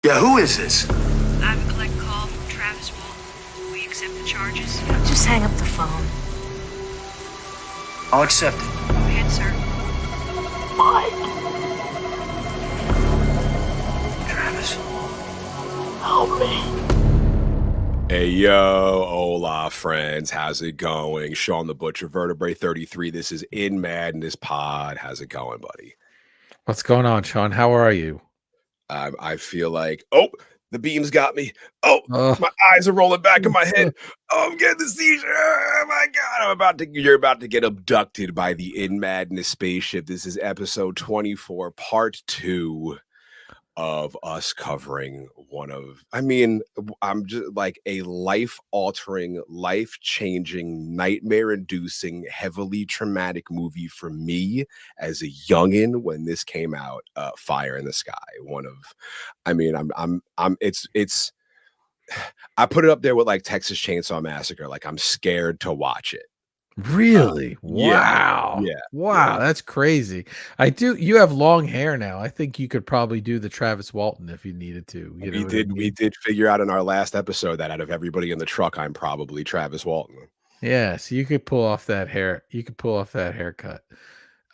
Yeah, who is this? I have a collect call from Travis Walton. Will you accept the charges? Just hang up the phone. I'll accept it. Go ahead, sir. What? Travis. Help me. Hey, yo, hola, friends. How's it going? Shawn the Butcher, Vertebrae 33. This is In Madness Pod. How's it going, buddy? What's going on, Shawn? How are you? I feel like, oh, the beams got me. Oh, Oh. my eyes are rolling back in my head. Oh, I'm getting the seizure. Oh, my God. You're about to get abducted by the In Madness spaceship. This is episode 24, part 2 of us covering I'm just like a life-altering, life-changing, nightmare-inducing, heavily traumatic movie for me as a youngin when this came out. Fire in the Sky. It's I put it up there with like Texas Chainsaw Massacre. Like I'm scared to watch it. Really? Yeah, Wow. yeah, Wow, yeah. that's crazy. You have long hair now. I think you could probably do the Travis Walton if you needed to. You know what I We mean? did figure out in our last episode that out of everybody in the truck, I'm probably Travis Walton. Yeah, so you could pull off that hair. You could pull off that haircut.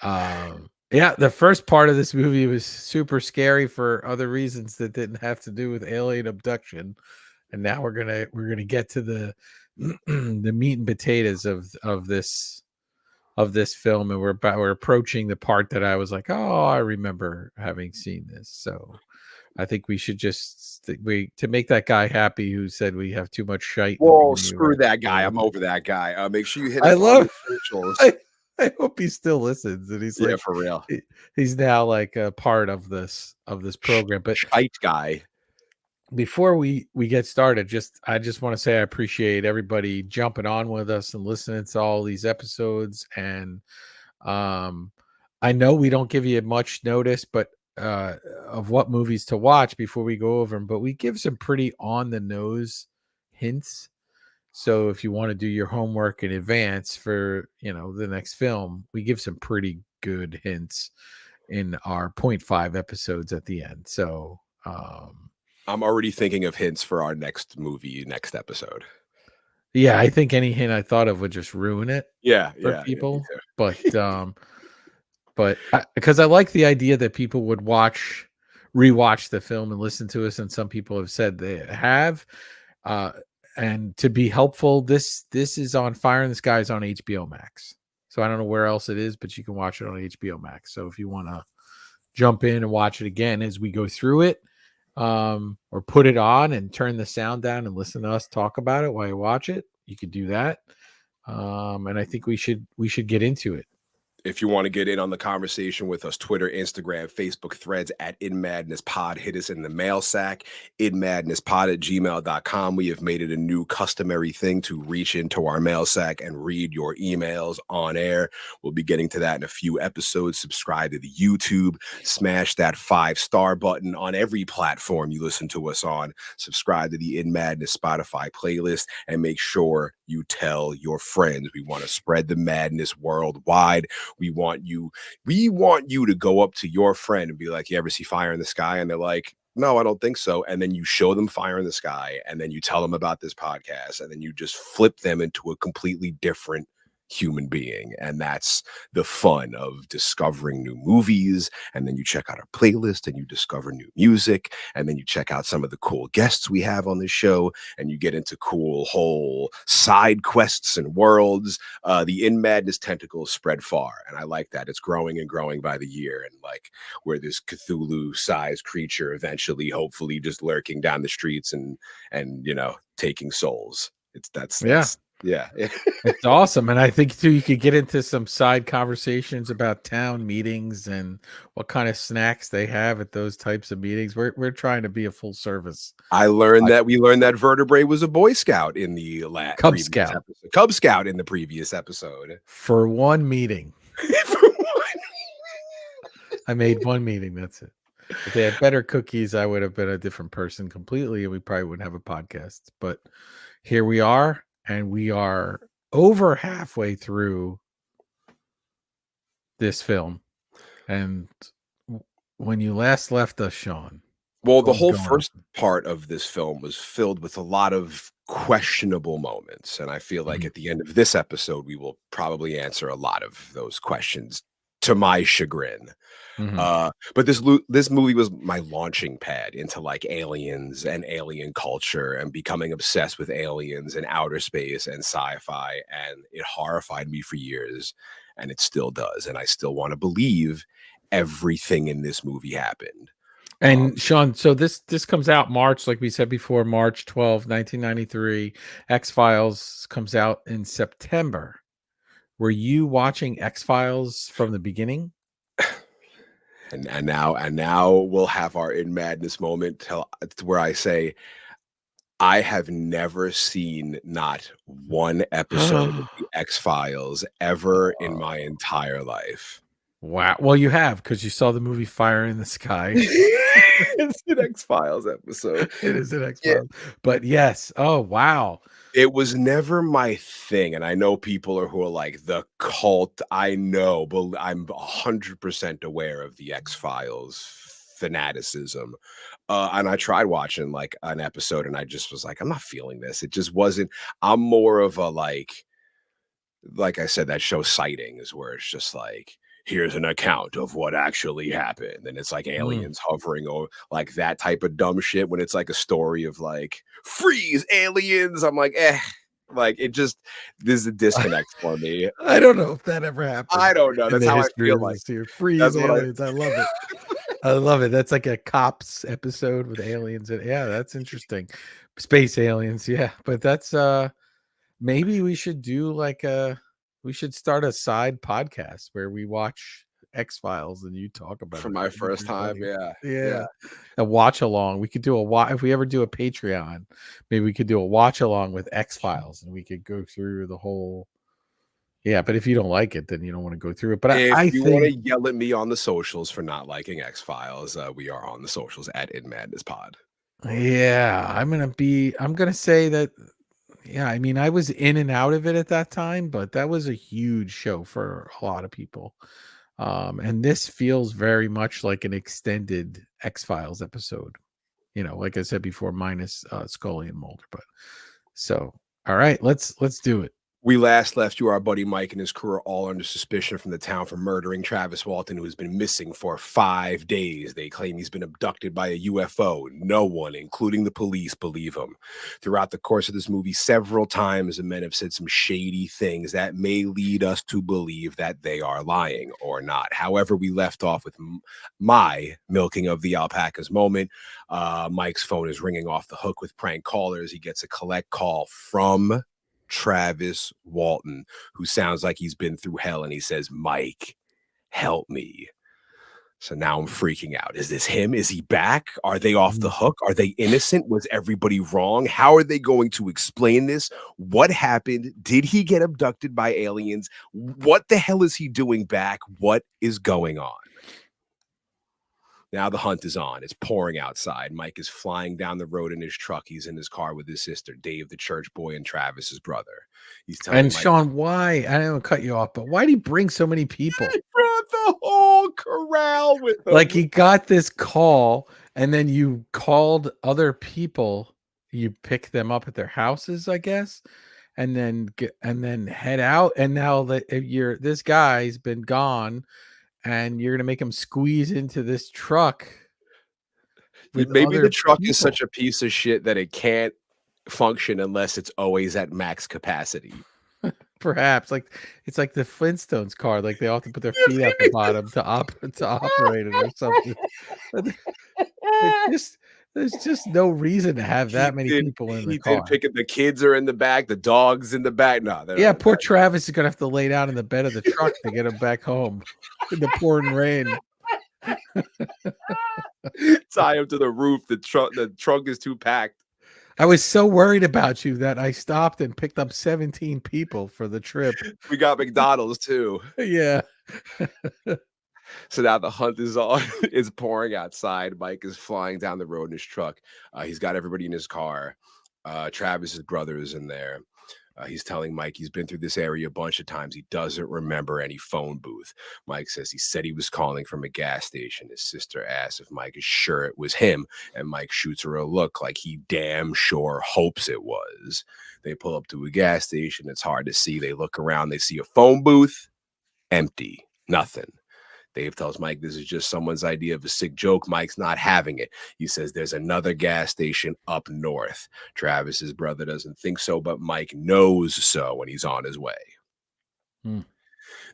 Yeah, the first part of this movie was super scary for other reasons that didn't have to do with alien abduction. And now we're gonna get to the the meat and potatoes of this film, and we're approaching the part that I was like, oh, I remember having seen this. So I think we should to make that guy happy who said we have too much shite. Whoa, screw that guy. I'm over that guy. Make sure you hit us on the socials. I hope he still listens, and he's like, for real. He's now like a part of this program. But shite guy. Before we get started, I just want to say I appreciate everybody jumping on with us and listening to all these episodes. And I know we don't give you much notice, but of what movies to watch before we go over them, but we give some pretty on the nose hints. So if you want to do your homework in advance for the next film, we give some pretty good hints in our 0.5 episodes at the end. So I'm already thinking of hints for our next episode. Yeah, I think any hint I thought of would just ruin it. For people. Yeah, but because I like the idea that people would rewatch the film and listen to us, and some people have said they have. And to be helpful, this is on Fire in the Sky is on HBO Max. So I don't know where else it is, but you can watch it on HBO Max. So if you want to jump in and watch it again as we go through it, or put it on and turn the sound down and listen to us talk about it while you watch it, you could do that. And I think we should get into it. If you want to get in on the conversation with us, Twitter, Instagram, Facebook, threads at In Madness Pod. Hit us in the mail sack, inmadnesspod@gmail.com. We have made it a new customary thing to reach into our mail sack and read your emails on air. We'll be getting to that in a few episodes. Subscribe to the YouTube. Smash that 5-star button on every platform you listen to us on. Subscribe to the In Madness Spotify playlist and make sure you tell your friends. We want to spread the madness worldwide. We want you to go up to your friend and be like, you ever see Fire in the Sky? And they're like, no, I don't think so. And then you show them Fire in the Sky, and then you tell them about this podcast, and then you just flip them into a completely different human being. And that's the fun of discovering new movies. And then you check out our playlist and you discover new music, and then you check out some of the cool guests we have on the show, and you get into cool whole side quests and worlds. The In Madness tentacles spread far, and I like that. It's growing and growing by the year, and like we're this Cthulhu-sized creature eventually, hopefully just lurking down the streets and taking souls. Yeah. It's awesome. And I think too, you could get into some side conversations about town meetings and what kind of snacks they have at those types of meetings. We're trying to be a full service. We learned that Vertebrae was a Boy Scout in the Cub Scout. Episode. Cub Scout in the previous episode. For one meeting. I made one meeting. That's it. If they had better cookies, I would have been a different person completely, and we probably wouldn't have a podcast. But here we are. And we are over halfway through this film. And when you last left us, Shawn, Well, what the was whole going on. first part of this film was filled with a lot of questionable moments, and I feel like Mhm, at the end of this episode, we will probably answer a lot of those questions to my chagrin. mhm. But this movie was my launching pad into like aliens and alien culture and becoming obsessed with aliens and outer space and sci-fi, and it horrified me for years, and it still does, and I still want to believe everything in this movie happened. And Sean, so this comes out March, like we said before, March 12th, 1993. X-Files comes out in September. Were you watching X-Files from the beginning? And now we'll have our in madness moment where I say I have never seen not one episode of the X Files ever in my entire life. Wow. Well, you have because you saw the movie Fire in the Sky. It's an X Files episode. It is an Yeah, X-Files. But yes. Oh, wow. it was never my thing, and I know people who are like the cult. I know, but I'm 100% aware of the X Files fanaticism. And I tried watching like an episode, and I just was like, I'm not feeling this. It just wasn't. I'm more of a like I said, that show Sightings, where it's just like, here's an account of what actually happened. And it's like Mm. aliens hovering over like that type of dumb shit when it's like a story of like freeze aliens. I'm like, like it just there's a disconnect for me. I don't know if that ever happened I don't know. in That's the how I history feel of like. this here. Freeze That's what I aliens. I love it. I love it. That's like a cops episode with aliens. And yeah, that's interesting. Space aliens. Yeah. But that's maybe we should do like we should start a side podcast where we watch X Files and you talk about for it. my That'd be first pretty time. funny. Yeah. Yeah. Yeah. A watch along. We could do a watch if we ever do a Patreon, maybe we could do a watch along with X Files and we could go through the whole. Yeah, but if you don't like it, then you don't want to go through it. But If I you want think to yell at me on the socials for not liking X Files, we are on the socials at In Madness Pod. yeah, I'm gonna say that yeah, I mean I was in and out of it at that time, but that was a huge show for a lot of people. And this feels very much like an extended X-Files episode, like I said before, minus Scully and Mulder. But so all right, let's do it. We last left you, our buddy Mike and his crew are all under suspicion from the town for murdering Travis Walton, who has been missing for 5 days. They claim he's been abducted by a UFO. No one, including the police, believe him. Throughout the course of this movie, several times the men have said some shady things that may lead us to believe that they are lying or not. However, we left off with my milking of the alpacas moment. Mike's phone is ringing off the hook with prank callers. He gets a collect call from Travis Walton, who sounds like he's been through hell, and he says, Mike, help me. So now I'm freaking out. Is this him? Is he back? Are they off the Mhm. hook? Are they innocent? Was everybody wrong? How are they going to explain this? What happened? Did he get abducted by aliens? What the hell is he doing back? What is going on? Now the hunt is on. It's pouring outside. Mike is flying down the road in his truck. He's in his car with his sister, Dave, the church boy, and Travis, his brother. He's telling And Mike, Sean, why? I don't cut you off, but why did he bring so many people? he brought the whole corral with Like him. he got this call, and then you called other people. You pick them up at their houses, I guess, and then head out. And now that you're this guy's been gone, and you're gonna make him squeeze into this truck with Maybe the other truck is people. such a piece of shit that it can't function unless it's always at max capacity. Perhaps like it's like the Flintstones car, like they often put their feet out the bottom to operate it or something. But it's just there's just no reason to have that many people in the He did car. pick it. The kids are in the back, the dog's in the back. No, they're Yeah, not. poor Travis is gonna have to lay down in the bed of the truck to get him back home in the pouring rain. Tie him to the roof. The trunk is too packed. I was so worried about you that I stopped and picked up 17 people for the trip. We got McDonald's too. Yeah. So now the hunt is on. It's pouring outside. Mike is flying down the road in his truck. He's got everybody in his car. Travis's brother is in there. He's telling Mike he's been through this area a bunch of times. He doesn't remember any phone booth. Mike says he said he was calling from a gas station. His sister asks if Mike is sure it was him, and Mike shoots her a look like he damn sure hopes it was. They pull up to a gas station. It's hard to see. They look around. They see a phone booth. Empty. Nothing. Dave tells Mike this is just someone's idea of a sick joke. Mike's not having it. He says there's another gas station up north. Travis's brother doesn't think so, but Mike knows so when he's on his way.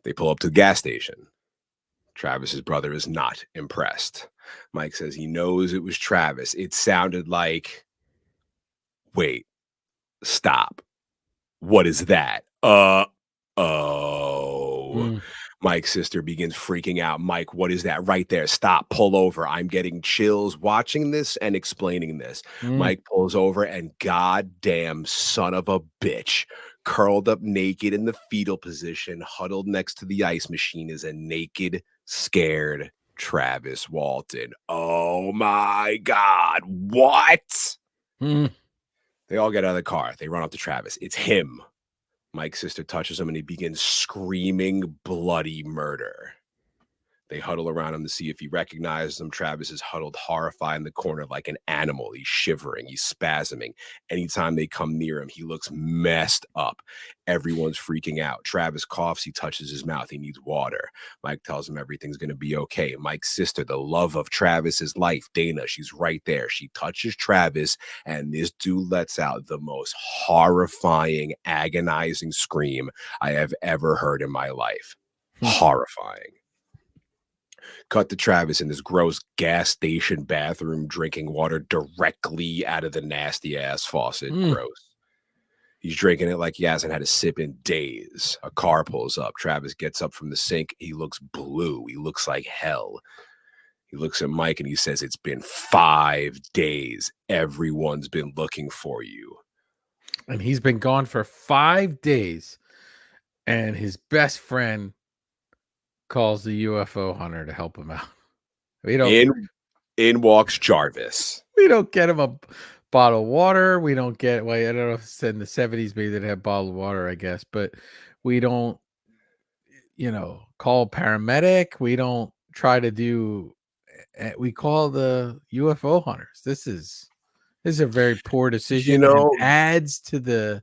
They pull up to the gas station. Travis's brother is not impressed. Mike says he knows it was Travis. It sounded like, wait, stop. What is that? Mike's sister begins freaking out. Mike, what is that right there? Stop, pull over. I'm getting chills watching this and explaining this. Mike pulls over and goddamn son of a bitch, curled up naked in the fetal position, huddled next to the ice machine is a naked, scared Travis Walton. Oh my God. What? They all get out of the car. They run up to Travis. It's him. Mike's sister touches him and he begins screaming bloody murder. They huddle around him to see if he recognizes them. Travis is huddled, horrified in the corner like an animal. He's shivering. He's spasming. Anytime they come near him, he looks messed up. Everyone's freaking out. Travis coughs. He touches his mouth. He needs water. Mike tells him everything's going to be okay. Mike's sister, the love of Travis's life, Dana, she's right there. She touches Travis, and this dude lets out the most horrifying, agonizing scream I have ever heard in my life. Horrifying. Cut to Travis in this gross gas station bathroom drinking water directly out of the nasty ass faucet. Gross. He's drinking it like he hasn't had a sip in days. A car pulls up. Travis gets up from the sink. He looks blue. He looks like hell. He looks at Mike and he says, it's been 5 days. Everyone's been looking for you. And he's been gone for 5 days. And his best friend calls the UFO hunter to help him out. In walks Jarvis. We don't get him a bottle of water. We don't get, well, I don't know if it's in the 70s, maybe they'd have bottled water, I guess, but we don't, call paramedic. We don't try to do, we call the UFO hunters. This is a very poor decision. And adds to the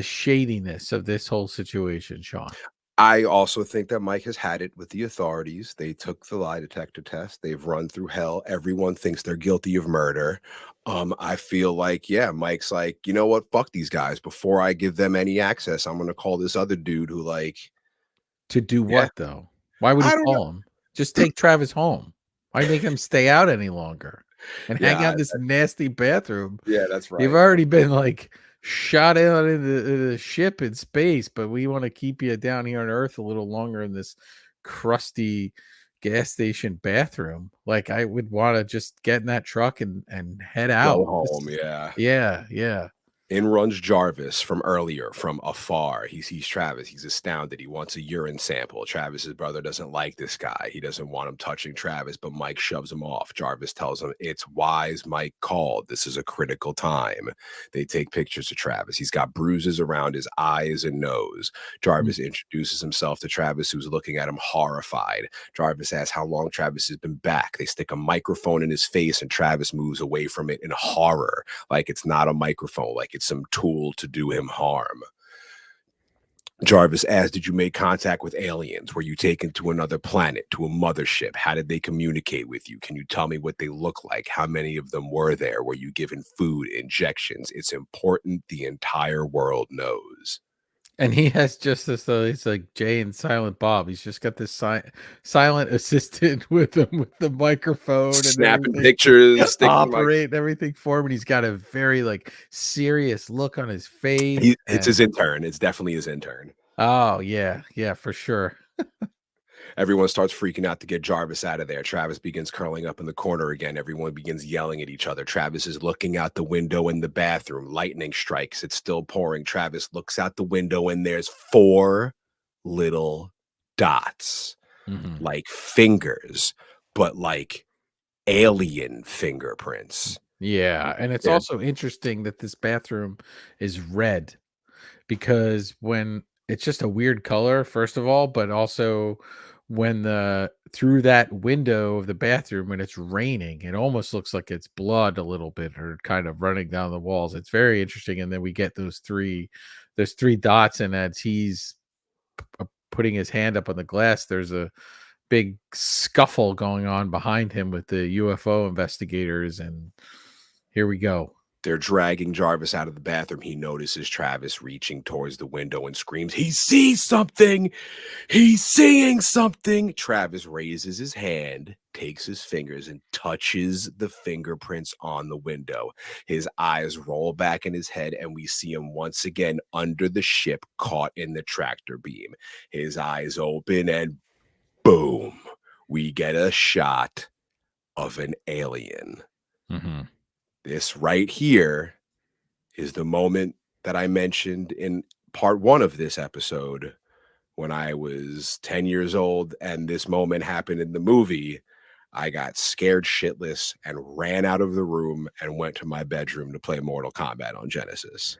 shadiness of this whole situation, Shawn. I also think that Mike has had it with the authorities. They took the lie detector test. They've run through hell. Everyone thinks they're guilty of murder. I feel like, Mike's like, you know what? Fuck these guys. Before I give them any access, I'm going to call this other dude who To do what, though? Why would he call him? Just take Travis home. Why make him stay out any longer and hang out in this nasty bathroom? Yeah, that's right. You've already been shot out in the ship in space, but we want to keep you down here on Earth a little longer in this crusty gas station bathroom. I would want to just get in that truck and head out. Go home, Yeah. In runs Jarvis from earlier, from afar. He sees Travis. He's astounded. He wants a urine sample. Travis's brother doesn't like this guy. He doesn't want him touching Travis, but Mike shoves him off. Jarvis tells him, it's wise Mike called. This is a critical time. They take pictures of Travis. He's got bruises around his eyes and nose. Jarvis introduces himself to Travis, who's looking at him horrified. Jarvis asks how long Travis has been back. They stick a microphone in his face, and Travis moves away from it in horror, like it's not a microphone, like it's some tool to do him harm. Jarvis asks, did you make contact with aliens? Were you taken to another planet, to a mothership? How did they communicate with you? Can you tell me what they look like? How many of them were there? Were you given food, injections? It's important the entire world knows. And he has just this, he's like Jay and Silent Bob. He's just got this silent assistant with him with the microphone, snapping pictures, operate everything for him. And he's got a very serious look on his face. It's his intern. It's definitely his intern. Oh yeah, for sure. Everyone starts freaking out to get Jarvis out of there. Travis begins curling up in the corner again. Everyone begins yelling at each other. Travis is looking out the window in the bathroom. Lightning strikes. It's still pouring. Travis looks out the window and there's 4 little dots, like fingers, but like alien fingerprints. Yeah, and it's Yeah, also interesting that this bathroom is red because when it's just a weird color, first of all, but also when the through that window of the bathroom when it's raining, it almost looks like it's blood a little bit or kind of running down the walls. It's very interesting. And then we get those three dots, and as he's putting his hand up on the glass, there's a big scuffle going on behind him with the UFO investigators, and here we go. they're dragging Jarvis out of the bathroom. He notices Travis reaching towards the window and screams, "He sees something! He's seeing something!" Travis raises his hand, takes his fingers, and touches the fingerprints on the window. His eyes roll back in his head, and we see him once again under the ship, caught in the tractor beam. His eyes open, and boom, we get a shot of an alien. Mhm. This right here is the moment that I mentioned in part one of this episode when I was 10 years old and this moment happened in the movie. I got scared shitless and ran out of the room and went to my bedroom to play Mortal Kombat on Genesis.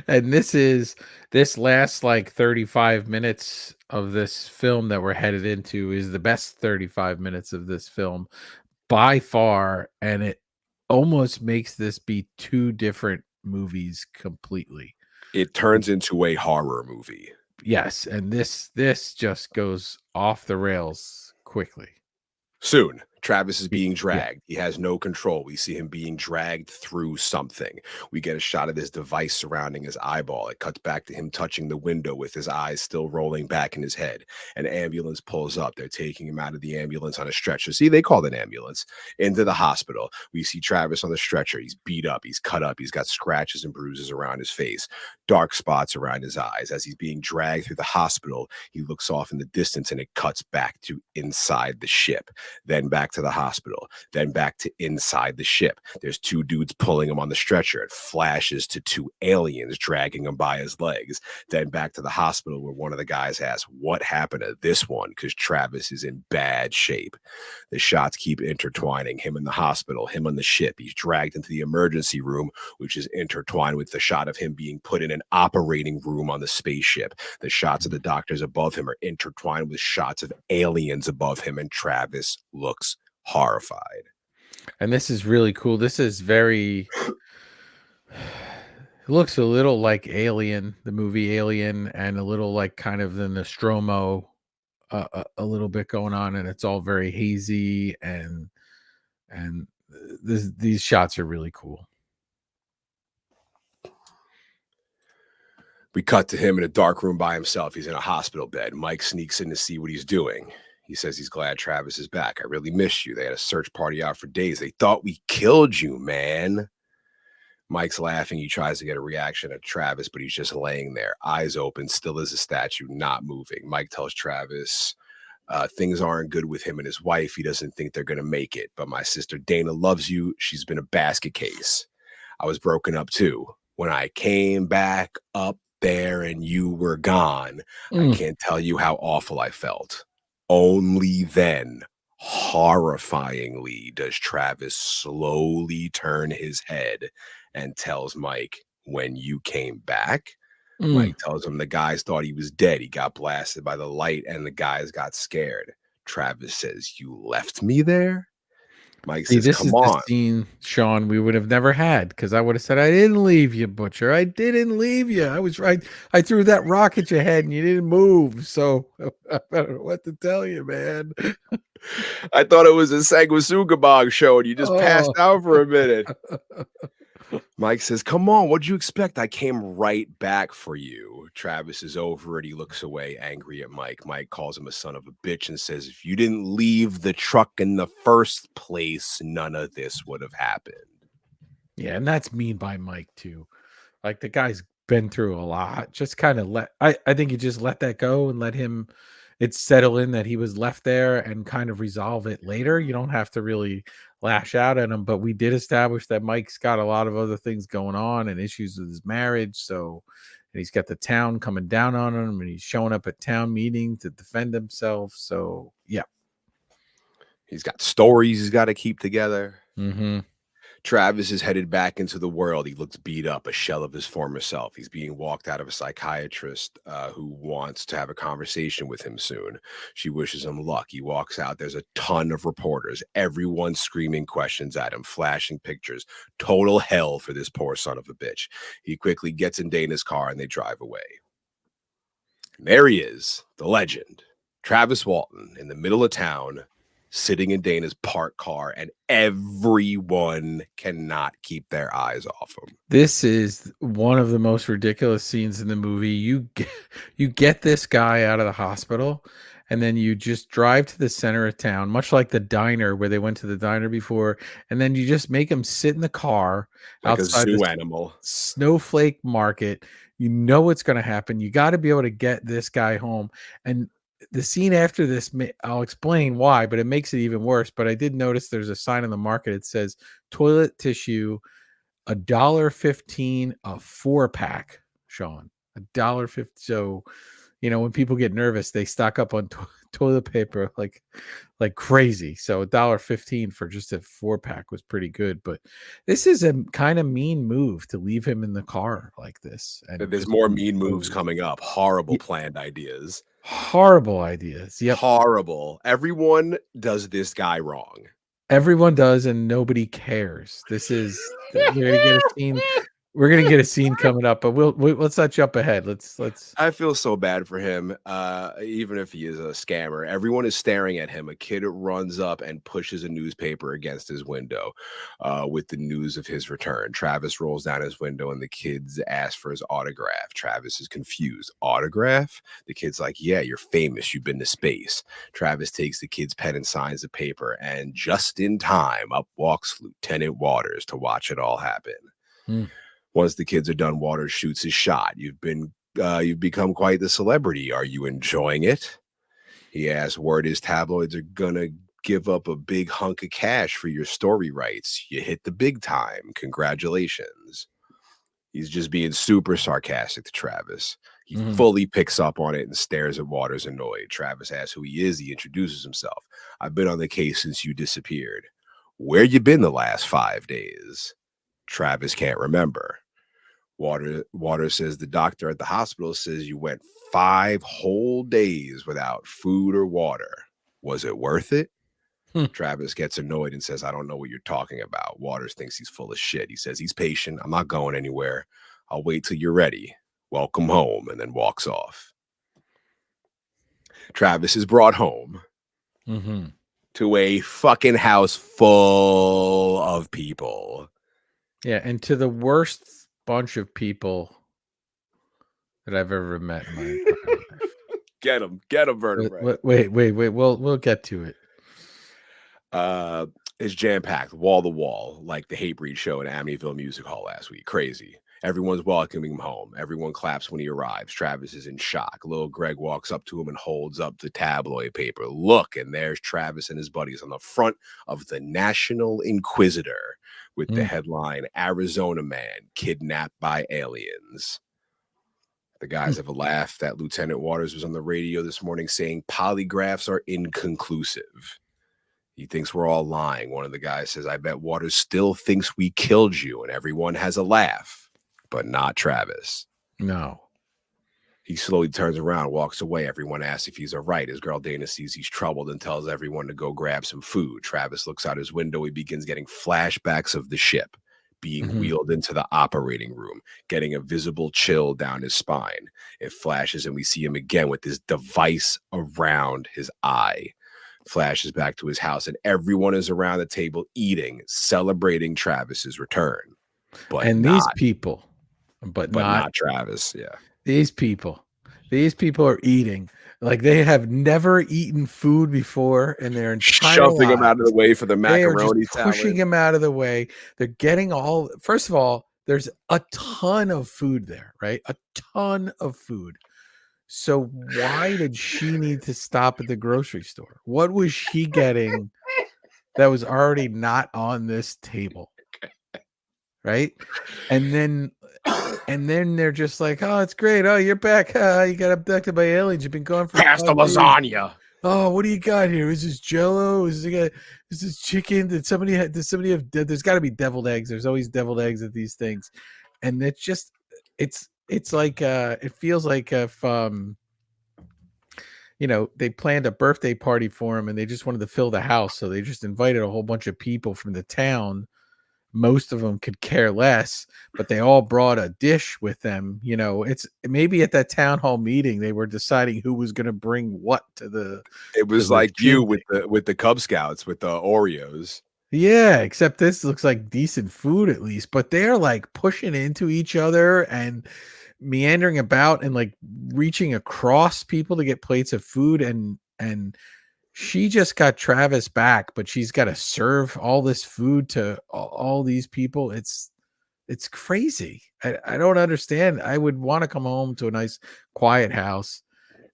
And this last like 35 minutes of this film that we're headed into is the best 35 minutes of this film by far, and it almost makes this be two different movies completely. It turns into a horror movie. Yes, and this just goes off the rails quickly. Soon, Travis is Y- being Yeah. dragged. He has no control. We see him being dragged through something. We get a shot of this device surrounding his eyeball. It cuts back to him touching the window with his eyes still rolling back in his head. An ambulance pulls up. They're taking him out of the ambulance on a stretcher. See, they call it an ambulance. Into the hospital. We see Travis on the stretcher. He's beat up. He's cut up. He's got scratches and bruises around his face, dark spots around his eyes. As he's being dragged through the hospital, he looks off in the distance and it cuts back to inside the ship, then back to the hospital, then back to inside the ship. There's two dudes pulling him on the stretcher. It flashes to two aliens dragging him by his legs, then back to the hospital where one of the guys asks, "What happened to this one?" Because Travis is in bad shape. The shots keep intertwining, him in the hospital, him on the ship. He's dragged into the emergency room, which is intertwined with the shot of him being put in an operating room on the spaceship. The shots of the doctors above him are intertwined with shots of aliens above him, and Travis looks horrified. And this is really cool. This is very it looks a little like Alien, the movie Alien, and a little like kind of the Nostromo, a little bit going on, and it's all very hazy and these shots are really cool. We cut to him in a dark room by himself. He's in a hospital bed. Mike sneaks in to see what he's doing. He says he's glad Travis is back. "I really missed you. They had a search party out for days. They thought we killed you, man." Mike's laughing. He tries to get a reaction at Travis, but he's just laying there, eyes open, still as a statue, not moving. Mike tells Travis things aren't good with him and his wife. He doesn't think they're going to make it. "But my sister Dana loves you. She's been a basket case. I was broken up too. When I came back up there and you were gone, I Mm. can't tell you how awful I felt." Only then, horrifyingly, does Travis slowly turn his head and tells Mike, "When you came back?" Mm. Mike tells him the guys thought he was dead. He got blasted by the light and the guys got scared. Travis says, "You left me there?" Mike See, says, this "Come is the on." scene, Sean, we would have never had because I would have said, "I didn't leave you, Butcher. I didn't leave you. I was right. I threw that rock at your head and you didn't move. So I don't know what to tell you, man." "I thought it was a Sanguisugabog show and you just passed Oh. out for a minute." Mike says, "Come on, what'd you expect? I came right back for you." Travis is over it. He looks away, angry at Mike. Mike calls him a son of a bitch and says, "If you didn't leave the truck in the first place, none of this would have happened." Yeah, and that's mean by Mike too. Like the guy's been through a lot. Just kind of I think you just let that go and let him it settle in that he was left there and kind of resolve it later. You don't have to really lash out at him, but we did establish that Mike's got a lot of other things going on and issues with his marriage. So and he's got the town coming down on him and he's showing up at town meetings to defend himself. So yeah. He's got stories he's got to keep together. Hmm. Travis is headed back into the world. He looks beat up, a shell of his former self. He's being walked out of a psychiatrist who wants to have a conversation with him soon. She wishes him luck. He walks out. There's a ton of reporters, everyone screaming questions at him, flashing pictures. Total hell for this poor son of a bitch. He quickly gets in Dana's car and they drive away. And there he is, the legend, Travis Walton, in the middle of town, sitting in Dana's parked car, and everyone cannot keep their eyes off him. This is one of the most ridiculous scenes in the movie. You get this guy out of the hospital, and then you just drive to the center of town, much like the diner where they went to the diner before, and then you just make him sit in the car Like a outside zoo the animal. snowflake market. You know what's going to happen. You got to be able to get this guy home. And the scene after this, I'll explain why, but it makes it even worse. But I did notice there's a sign on the market. It says toilet tissue, $1.15 a 4-pack, Shawn. $1.50. So, when people get nervous, they stock up on toilet paper like crazy. So $1.15 for just a 4-pack was pretty good. But this is a kind of mean move to leave him in the car like this. And There's just more mean moves go. coming up. Horrible planned ideas. Horrible ideas. Yep. Horrible. Everyone does this guy wrong. Everyone does, and nobody cares. We're gonna get a scene. We're gonna get a scene coming up, but let's not jump ahead. Let's. I feel so bad for him, even if he is a scammer. Everyone is staring at him. A kid runs up and pushes a newspaper against his window with the news of his return. Travis rolls down his window and the kids ask for his autograph. Travis is confused. Autograph? The kid's like, yeah, you're famous. You've been to space. Travis takes the kid's pen and signs the paper, and just in time, up walks Lieutenant Waters to watch it all happen. Once the kids are done, Waters shoots his shot. You've become quite the celebrity. Are you enjoying it? He asks, word is tabloids are gonna give up a big hunk of cash for your story rights. You hit the big time. Congratulations. He's just being super sarcastic to Travis. He fully picks up on it and stares at Waters annoyed. Travis asks who he is. He introduces himself. I've been on the case since you disappeared. Where you been the last 5 days? Travis can't remember. Water says the doctor at the hospital says you went 5 whole days without food or water. Was it worth it? Travis gets annoyed and says, I don't know what you're talking about. Waters thinks he's full of shit. He says he's patient. I'm not going anywhere. I'll wait till you're ready. Welcome home, and then walks off. Travis is brought home to a fucking house full of people. Yeah, and to the worst bunch of people that I've ever met in my entire life. Get him, vertebrae. Wait. We'll get to it. It's jam-packed, wall to wall, like the Hate Breed show at Amityville Music Hall last week. Crazy. Everyone's welcoming him home. Everyone claps when he arrives. Travis is in shock. Little Greg walks up to him and holds up the tabloid paper. Look, and there's Travis and his buddies on the front of the National Inquisitor with the headline, Arizona Man Kidnapped by Aliens. The guys have a laugh that Lieutenant Waters was on the radio this morning saying polygraphs are inconclusive. He thinks we're all lying. One of the guys says, I bet Waters still thinks we killed you. And everyone has a laugh, but not Travis. No. He slowly turns around, walks away. Everyone asks if he's all right. His girl Dana sees he's troubled and tells everyone to go grab some food. Travis looks out his window. He begins getting flashbacks of the ship being wheeled into the operating room, getting a visible chill down his spine. It flashes and we see him again with this device around his eye. Flashes back to his house and everyone is around the table eating, celebrating Travis's return. These people, but not Travis. Yeah. These people are eating like they have never eaten food before in their entire shoving lives. him out of the way for the macaroni They are just pushing him out of the way. They're getting first of all, there's a ton of food there, right? A ton of food. So why did she need to stop at the grocery store? What was she getting that was already not on this table? Right? And then they're just like, oh, it's great. Oh, you're back. You got abducted by aliens. You've been gone for pass the lasagna. Oh, what do you got here? Is this Jello? Is this chicken? Did somebody have? There's got to be deviled eggs. There's always deviled eggs at these things, and it's just, it's like it feels like if they planned a birthday party for him and they just wanted to fill the house, so they just invited a whole bunch of people from the town. Most of them could care less, but they all brought a dish with them. It's maybe at that town hall meeting they were deciding who was going to bring what to the It to was the like you shindig. with the Cub Scouts with the Oreos. Yeah, except this looks like decent food at least, but they're like pushing into each other and meandering about and like reaching across people to get plates of food, and she just got Travis back, but she's got to serve all this food to all these people. It's crazy. I don't understand. I would want to come home to a nice quiet house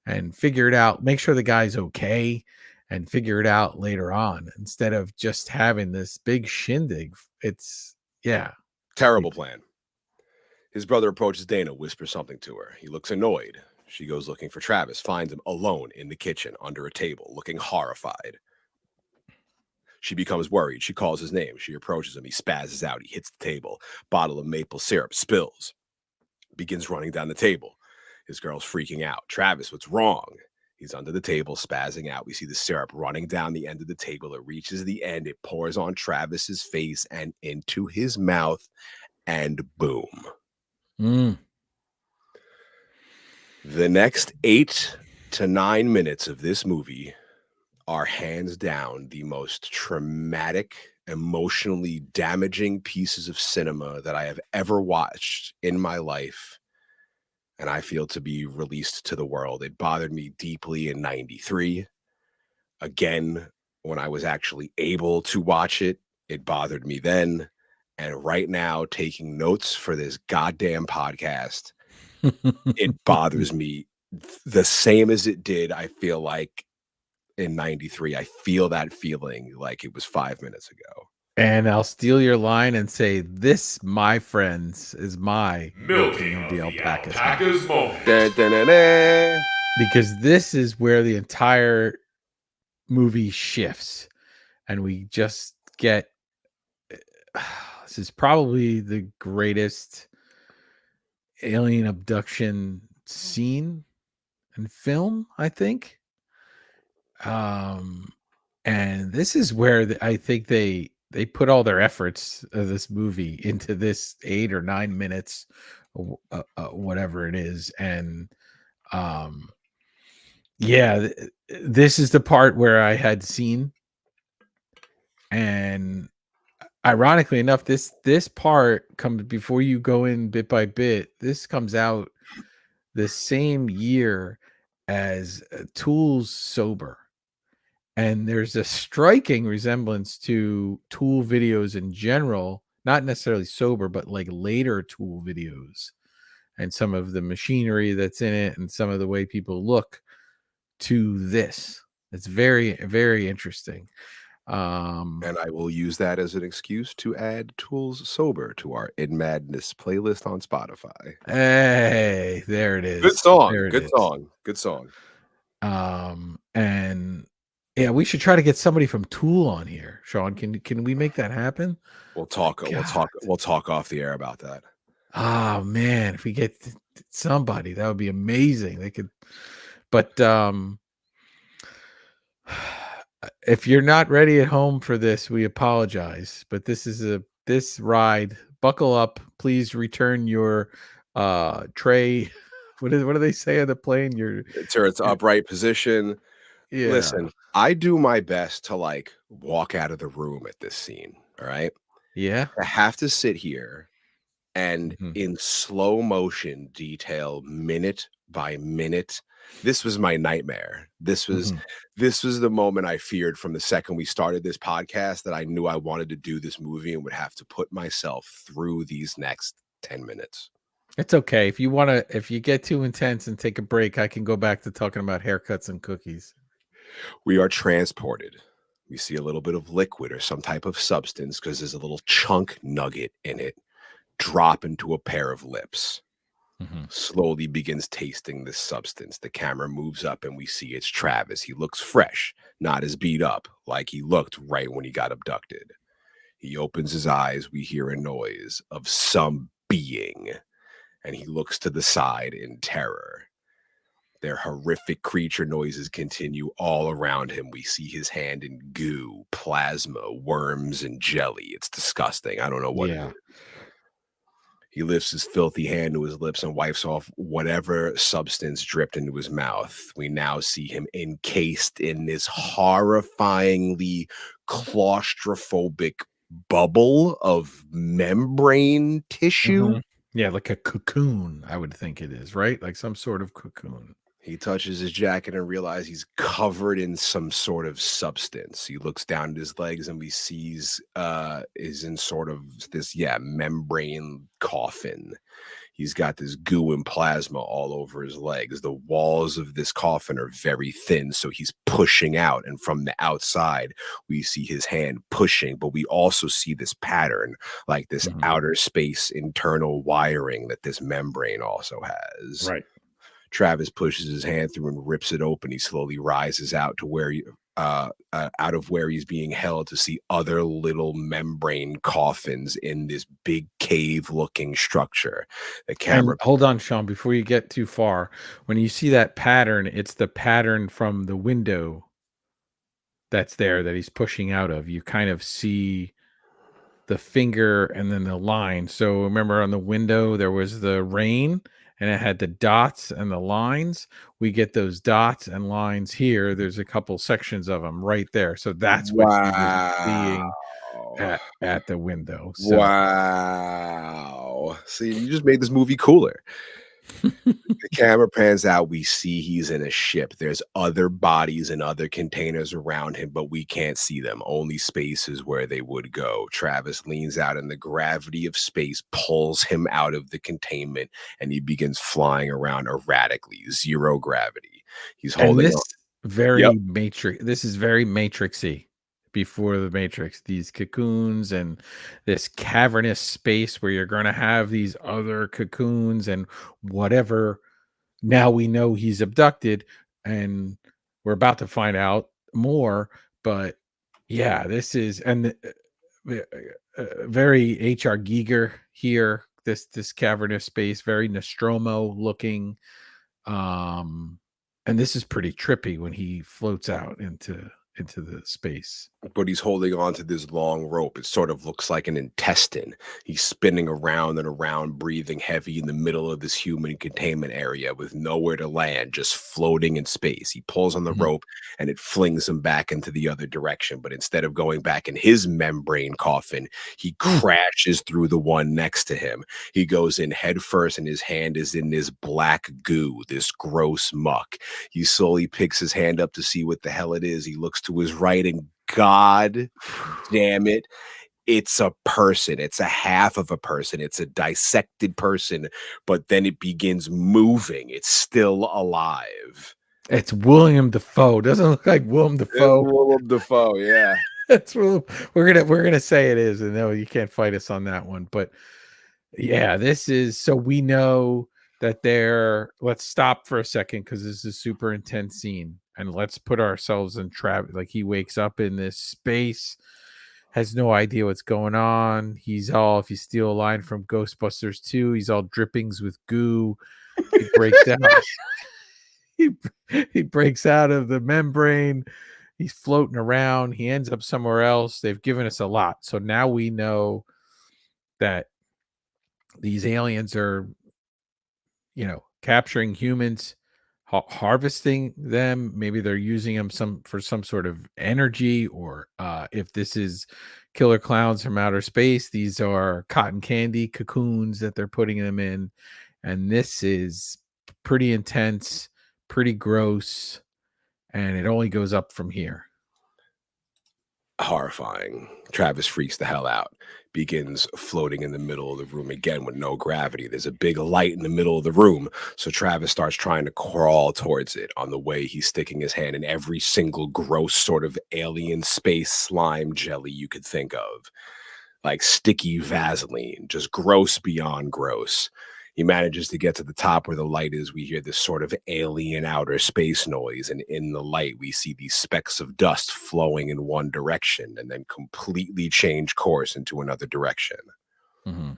and figure it out, make sure the guy's okay, and figure it out later on instead of just having this big shindig. It's yeah. Terrible plan. His brother approaches Dana, whispers something to her. He looks annoyed. She goes looking for Travis, finds him alone in the kitchen under a table, looking horrified. She becomes worried. She calls his name. She approaches him. He spazzes out. He hits the table. Bottle of maple syrup spills. Begins running down the table. His girl's freaking out. Travis, what's wrong? He's under the table, spazzing out. We see the syrup running down the end of the table. It reaches the end. It pours on Travis's face and into his mouth, and boom. Mm. The next 8 to 9 minutes of this movie are hands down the most traumatic, emotionally damaging pieces of cinema that I have ever watched in my life. And I feel to be released to the world. It bothered me deeply in 93. Again, when I was actually able to watch it, it bothered me then. And right now, taking notes for this goddamn podcast, it bothers me the same as it did, I feel like, in 93. I feel that feeling like it was 5 minutes ago. And I'll steal your line and say, "This, my friends, is my Milking of the alpaca's moment. Dun, dun, dun, dun. because this is where the entire movie shifts, and we just get this is probably the greatest alien abduction scene in film, I think. And this is where I think they put all their efforts of this movie into this 8 or 9 minutes, whatever it is. And yeah, this is the part where I had seen, and ironically enough, this part comes before you go in bit by bit. This comes out the same year as Tool's Sober. And there's a striking resemblance to Tool videos in general, not necessarily Sober, but like later Tool videos and some of the machinery that's in it and some of the way people look to this. It's very, very interesting. And I will use that as an excuse to add Tools Sober to our In Madness playlist on Spotify. Hey, there it is. Good song. There it Good is. song. Good song. And yeah, we should try to get somebody from Tool on here. Shawn, can we make that happen? We'll talk off the air about that. Oh man, if we get somebody, that would be amazing. They could, but if you're not ready at home for this, we apologize. But this ride. Buckle up, please. Return your tray. What do they say on the plane? It's its upright position. Yeah, Listen, I do my best to like walk out of the room at this scene. All right. yeah. I have to sit here and Mhm. in slow motion detail minute by minute. This was my nightmare. Mhm. This was the moment I feared from the second we started this podcast, that I knew I wanted to do this movie and would have to put myself through these next 10 minutes. It's okay if you want to. If you get too intense and take a break, I can go back to talking about haircuts and cookies. We are transported. We see a little bit of liquid or some type of substance, because there's a little chunk nugget in it, drop into a pair of lips. Mhm. slowly begins tasting this substance. The camera moves up and we see it's Travis. He looks fresh, not as beat up like he looked right when he got abducted. He opens his eyes. We hear a noise of some being, and he looks to the side in terror. Their horrific creature noises continue all around him. We see his hand in goo, plasma, worms, and jelly. It's disgusting. I don't know what it Yeah. is. He lifts his filthy hand to his lips and wipes off whatever substance dripped into his mouth. We now see him encased in this horrifyingly claustrophobic bubble of membrane tissue. Mhm. Yeah, like a cocoon, I would think it is, right? Like some sort of cocoon. He touches his jacket and realizes he's covered in some sort of substance. He looks down at his legs and we sees is in sort of this membrane coffin. He's got this goo and plasma all over his legs. The walls of this coffin are very thin, so he's pushing out. And from the outside, we see his hand pushing, but we also see this pattern, like this Mhm. outer space internal wiring that this membrane also has. Right. Travis pushes his hand through and rips it open. He slowly rises out to where out of where he's being held to see other little membrane coffins in this big cave-looking structure. The And camera hold on, Sean, before you get too far. When you see that pattern, it's the pattern from the window that's there that he's pushing out of. You kind of see the finger and then the line. So remember on the window there was the rain and it had the dots and the lines. We get those dots and lines here. There's a couple sections of them right there. So that's what he was Wow. seeing at the window. So Wow. See, you just made this movie cooler. The camera pans out. We see he's in a ship. There's other bodies and other containers around him, but we can't see them. Only spaces where they would go. Travis leans out, and the gravity of space pulls him out of the containment, and he begins flying around erratically. Zero gravity. He's and holding on. this is very matrixy before the matrix, these cocoons and this cavernous space where you're going to have these other cocoons and whatever. Now we know he's abducted and we're about to find out more, but yeah, this is very HR Giger here, this cavernous space, very Nostromo looking. um and this is pretty trippy when he floats out into the space. But he's holding on to this long rope. It sort of looks like an intestine. He's spinning around and around, breathing heavy in the middle of this human containment area with nowhere to land, just floating in space. He pulls on the Mhm. rope and it flings him back into the other direction. But instead of going back in his membrane coffin, he Mm. crashes through the one next to him. He goes in head first, and his hand is in this black goo, this gross muck. He slowly picks his hand up to see what the hell it is. He looks to his right, and God damn it, it's a person. It's a half of a person. It's a dissected person, but then it begins moving. It's still alive. It's William Defoe. Doesn't look like Willem It's Dafoe. Willem Dafoe, yeah. That's we're gonna say it is, and no, you can't fight us on that one. But yeah, this is so we know that they're. Let's stop for a second because this is a super intense scene, and let's put ourselves in Travis. Like he wakes up in this space, has no idea what's going on. He's all, if you steal a line from Ghostbusters 2, he's all drippings with goo. He breaks out. he he breaks out of the membrane. He's floating around. He ends up somewhere else. They've given us a lot. So now we know that these aliens are, capturing humans, harvesting them. Maybe they're using them for some sort of energy, or if this is killer clowns from outer space, these are cotton candy cocoons that they're putting them in. And this is pretty intense, pretty gross, and it only goes up from here. Horrifying. Travis freaks the hell out, begins floating in the middle of the room again with no gravity. There's a big light in the middle of the room, so Travis starts trying to crawl towards it. On the way, he's sticking his hand in every single gross sort of alien space slime jelly you could think of, like sticky Vaseline, just gross beyond gross. He manages to get to the top where the light is. We hear this sort of alien outer space noise, and in the light, we see these specks of dust flowing in one direction and then completely change course into another direction. Mm-hmm.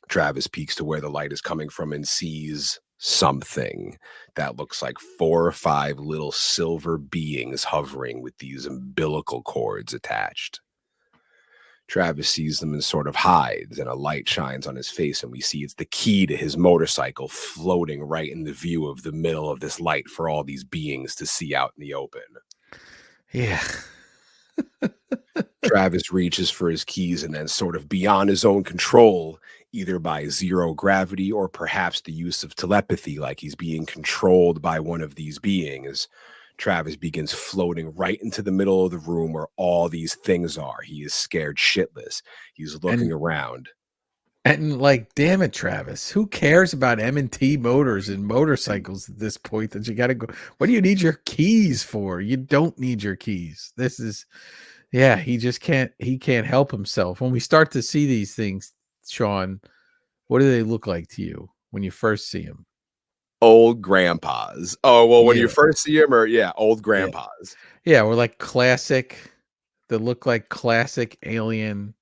Travis peeks to where the light is coming from and sees something that looks like 4 or 5 little silver beings hovering with these umbilical cords attached. Travis sees them and sort of hides, and a light shines on his face, and we see it's the key to his motorcycle floating right in the view of the middle of this light for all these beings to see out in the open. Yeah. Travis reaches for his keys and then, sort of beyond his own control, either by zero gravity or perhaps the use of telepathy, like he's being controlled by one of these beings, Travis begins floating right into the middle of the room where all these things are. He is scared shitless. He's looking around. And like, damn it, Travis, who cares about M&T motors and motorcycles at this point that you got to go? What do you need your keys for? You don't need your keys. This is, yeah, he can't help himself. When we start to see these things, Shawn, what do they look like to you when you first see them? Old grandpas. Oh, well, when you Yeah. first see him, or old grandpas. Yeah, we're like classic, that look like classic alien,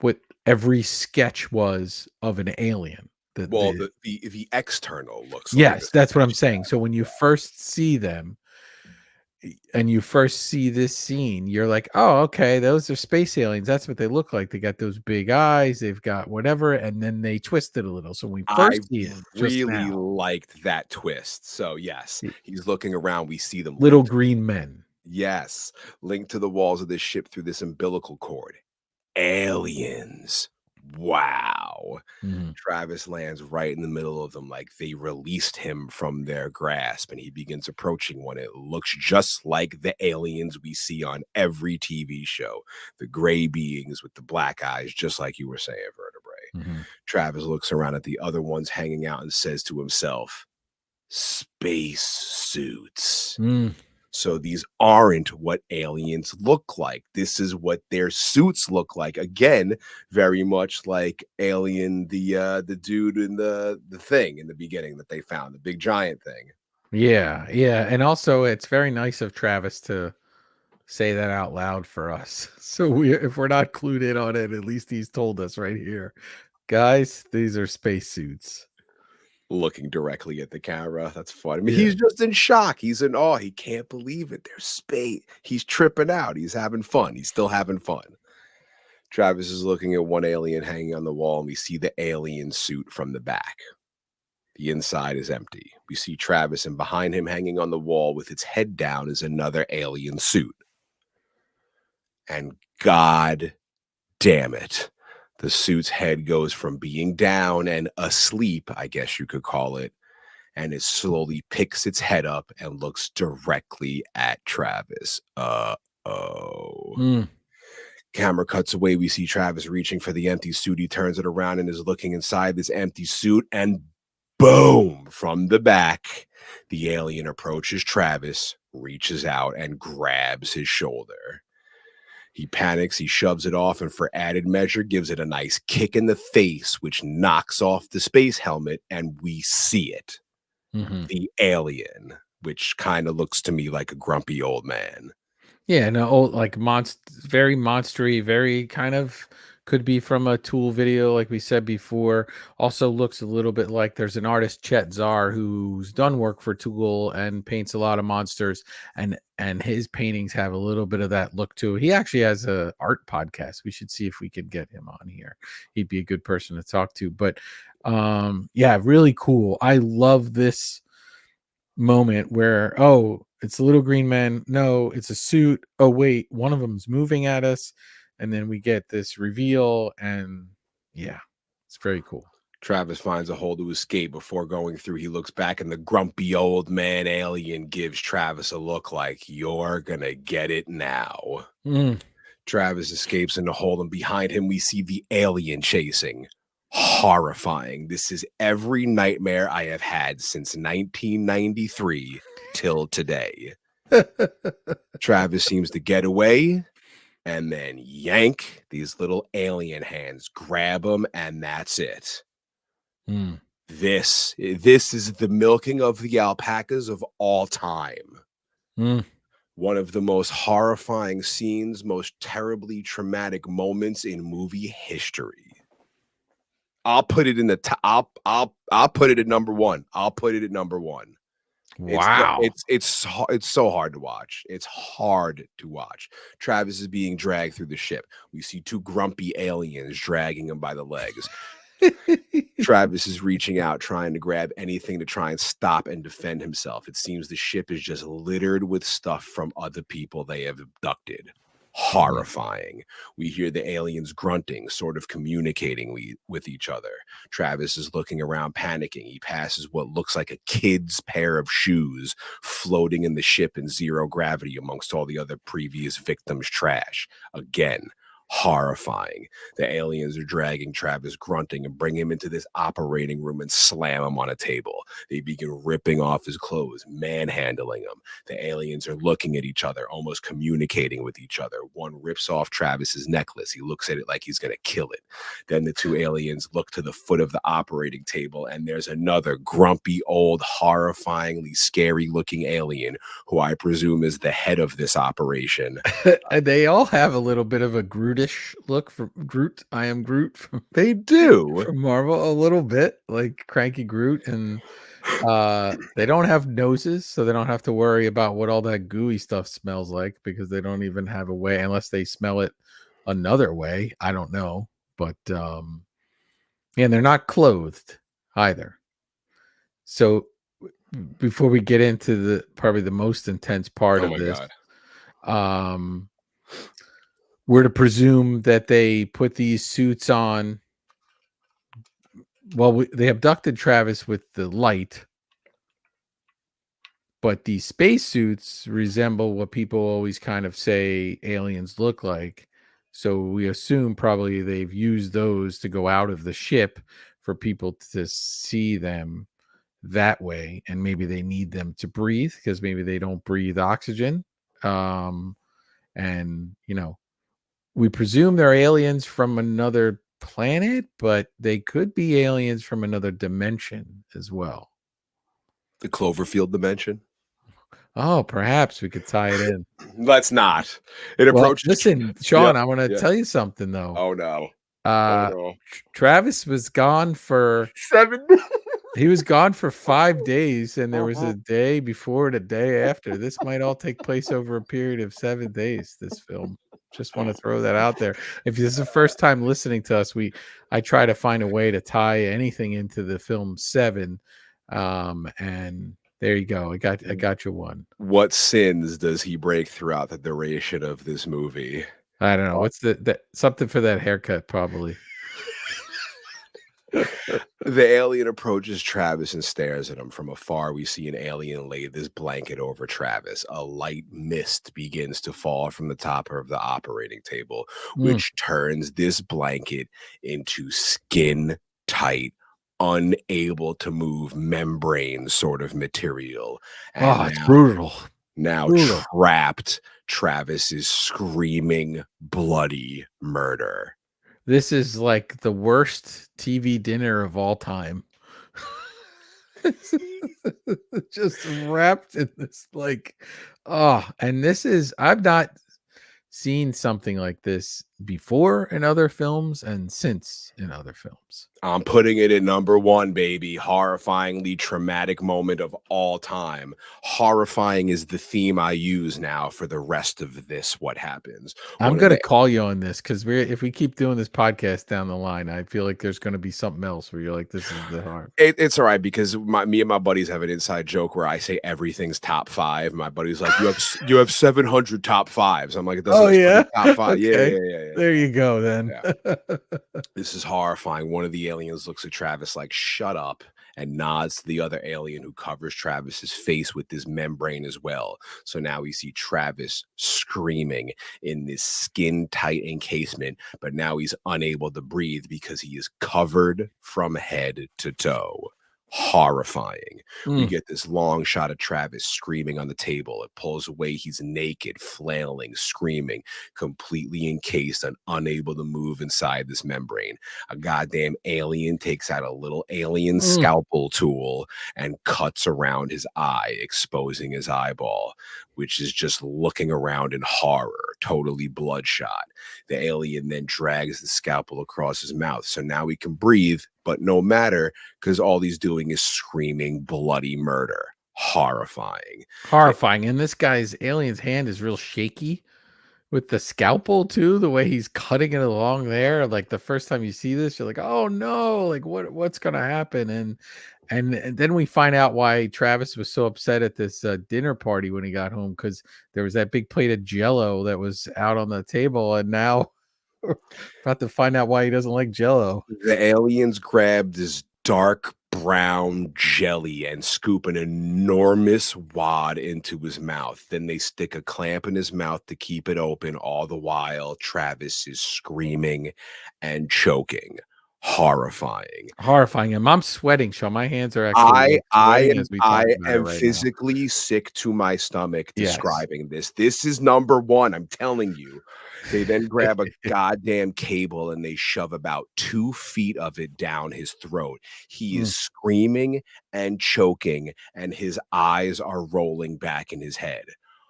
what every sketch was of an alien. Well, the external looks like Yes, that's what I'm saying. So when you first see them and you first see this scene, you're like, oh, okay, those are space aliens. That's what they look like. They got those big eyes, they've got whatever, and then they twist it a little. So when we I first see it, just really now, liked that twist. So yes, he's looking around. We see them little linked. green men. Yes, linked to the walls of this ship through this umbilical cord. Aliens. Wow. Mhm. Travis lands right in the middle of them, like they released him from their grasp, and he begins approaching one. It looks just like the aliens we see on every TV show, the gray beings with the black eyes, just like you were saying, Vertebrae. Mhm. Travis looks around at the other ones hanging out and says to himself, space suits. Mm. So these aren't what aliens look like. This is what their suits look like. Again, very much like Alien, the dude in the thing in the beginning that they found, the big giant thing. Yeah, yeah. And also it's very nice of Travis to say that out loud for us. So if we're not clued in on it, at least he's told us right here. Guys, these are spacesuits. Looking directly at the camera. That's funny. I mean, Yeah. he's just in shock. He's in awe. He can't believe it. There's space. He's tripping out. He's having fun. He's still having fun. Travis is looking at one alien hanging on the wall, and we see the alien suit from the back. The inside is empty. We see Travis, and behind him, hanging on the wall with its head down, is another alien suit. And God damn it, the suit's head goes from being down and asleep, I guess you could call it, and it slowly picks its head up and looks directly at Travis. Mm. Camera cuts away. We see Travis reaching for the empty suit. He turns it around and is looking inside this empty suit, and boom, from the back, the alien approaches Travis, reaches out, and grabs his shoulder. He panics, he shoves it off, and for added measure, gives it a nice kick in the face, which knocks off the space helmet, and we see it. Mhm. The alien, which kind of looks to me like a grumpy old man. Yeah, no, like very monstery, very kind of could be from a Tool video, like we said before. Also looks a little bit like there's an artist, Chet Zar, who's done work for Tool and paints a lot of monsters, and his paintings have a little bit of that look to it. He actually has a art podcast. We should see if we could get him on here. He'd be a good person to talk to. But yeah, really cool. I love this moment where, oh, it's a little green man, no, it's a suit, oh wait, one of them's moving at us, and then we get this reveal, and yeah, it's very cool. Travis finds a hole to escape. Before going through, he looks back, and the grumpy old man alien gives Travis a look like, you're gonna get it now. Travis escapes in the hole, and behind him we see the alien chasing. Horrifying. This is every nightmare I have had since 1993 till today. Travis seems to get away, and then yank, these little alien hands grab him, and that's it. This is the milking of the alpacas of all time. Mm. One of the most horrifying scenes, most terribly traumatic moments in movie history. I'll put it in the top. I'll put it at number one. I'll put it at number one. Wow. It's so hard to watch. It's hard to watch. Travis is being dragged through the ship. We see two grumpy aliens dragging him by the legs. Travis is reaching out, trying to grab anything to try and stop and defend himself. It seems the ship is just littered with stuff from other people they have abducted. Horrifying. We hear the aliens grunting, sort of communicating with each other. Travis is looking around, panicking. He passes what looks like a kid's pair of shoes floating in the ship in zero gravity amongst all the other previous victims' trash. Again, horrifying. The aliens are dragging Travis grunting and bring him into this operating room and slam him on a table. They begin ripping off his clothes, manhandling him. The aliens are looking at each other, almost communicating with each other. One rips off Travis's necklace. He looks at it like he's going to kill it. Then the two aliens look to the foot of the operating table, and there's another grumpy, old, horrifyingly scary looking alien who I presume is the head of this operation. They all have a little bit of a Grootish look from Groot. I am Groot from They do. from Marvel, a little bit like Cranky Groot, and they don't have noses, so they don't have to worry about what all that gooey stuff smells like because they don't even have a way unless they smell it another way. I don't know, but and they're not clothed either. So before we get into the probably the most intense part Oh of my this, God. we're to presume that they put these suits on. Well, they abducted Travis with the light, but these spacesuits resemble what people always kind of say aliens look like. So we assume probably they've used those to go out of the ship for people to see them that way, and maybe they need them to breathe because maybe they don't breathe oxygen. And we presume they're aliens from another planet, but they could be aliens from another dimension as well. The Cloverfield dimension. Oh, perhaps we could tie it in. Let's not. It Well, approaches. listen, Shawn, Yep, I want to yeah. tell you something though. Oh no. Uh, Oh no. Travis was gone for 7. he was gone for 5 days, and there was a day before and a day after. This might all take place over a period of 7 days. This film. Just want to throw that out there. If this is the first time listening to us, I try to find a way to tie anything into the film Seven, and there you go. I got you one. What sins does he break throughout the duration of this movie? I don't know. What's the something for that haircut? Probably. The alien approaches Travis and stares at him. From afar, we see an alien lay this blanket over Travis. A light mist begins to fall from the top of the operating table, which turns this blanket into skin-tight, unable to move membrane sort of material. And Oh, it's brutal. now Brutal. trapped, Travis is screaming bloody murder. This is like the worst TV dinner of all time. Just wrapped in this and this is I've not seen something like this before in other films and since in other films. I'm putting it at number one, baby. Horrifyingly traumatic moment of all time. Horrifying is the theme I use now for the rest of this. What happens? I'm gonna call you on this because if we keep doing this podcast down the line, I feel like there's gonna be something else where you're like, this is the hard. It's all right because me and my buddies have an inside joke where I say everything's top 5. My buddy's like, you have 700 top 5s. I'm like, it doesn't. Oh yeah, top 5. Okay. Yeah. There you go then. Yeah. This is horrifying. One of the aliens looks at Travis like, shut up, and nods to the other alien who covers Travis's face with this membrane as well. So now we see Travis screaming in this skin-tight encasement, but now he's unable to breathe because he is covered from head to toe. Horrifying. We Mm. get this long shot of Travis screaming on the table. It pulls away. He's naked, flailing, screaming, completely encased and unable to move inside this membrane. A goddamn alien takes out a little alien Mm. scalpel tool and cuts around his eye, exposing his eyeball, which is just looking around in horror, totally bloodshot. The alien then drags the scalpel across his mouth. So now he can breathe, but no matter, because all he's doing is screaming bloody murder. Horrifying. Horrifying. And this guy's alien's hand is real shaky with the scalpel too, the way he's cutting it along there. Like the first time you see this, you're like, oh no, like what's gonna happen? And then we find out why Travis was so upset at this dinner party when he got home, because there was that big plate of jello that was out on the table, and now we're about to find out why he doesn't like jello. The aliens grab this dark brown jelly and scoop an enormous wad into his mouth. Then they stick a clamp in his mouth to keep it open. All the while, Travis is screaming and choking. Horrifying. Horrifying. And I'm sweating, Shawn. My hands are actually I like I sweating am as we I talk about it am right now. physically sick to my stomach Yes. describing this. This is number 1, I'm telling you. They then grab a goddamn cable and they shove about 2 feet of it down his throat. He Mm, is screaming and choking, and his eyes are rolling back in his head.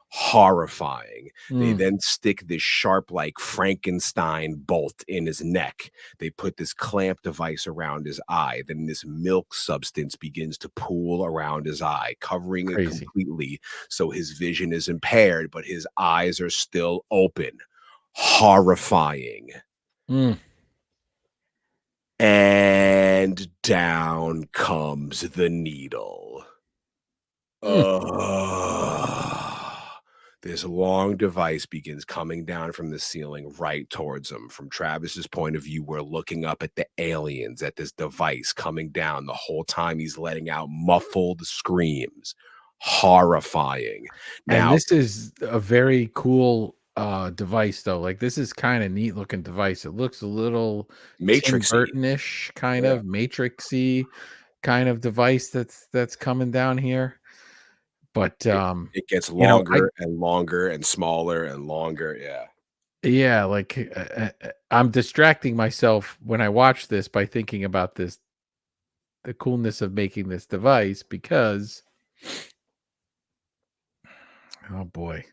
Horrifying. They mm. then stick this sharp, like Frankenstein bolt in his neck. They put this clamp device around his eye. Then this milk substance begins to pool around his eye, covering it Crazy. completely. So his vision is impaired, but his eyes are still open. Horrifying. Mm, And down comes the needle. mm. Ugh. This long device begins coming down from the ceiling right towards him. From Travis's point of view, we're looking up at the aliens, at this device coming down. The whole time he's letting out muffled screams. Horrifying. And Now, this is a very cool device though. Like this is kind of neat looking device. It looks a little Tim Matrixy. Burton-ish, kind Yeah. of Matrixy kind of device that's coming down here. But It gets you know, I longer and longer and smaller and longer. Yeah. yeah, like I'm distracting myself when I watch this by thinking about this, the coolness of making this device, because oh boy.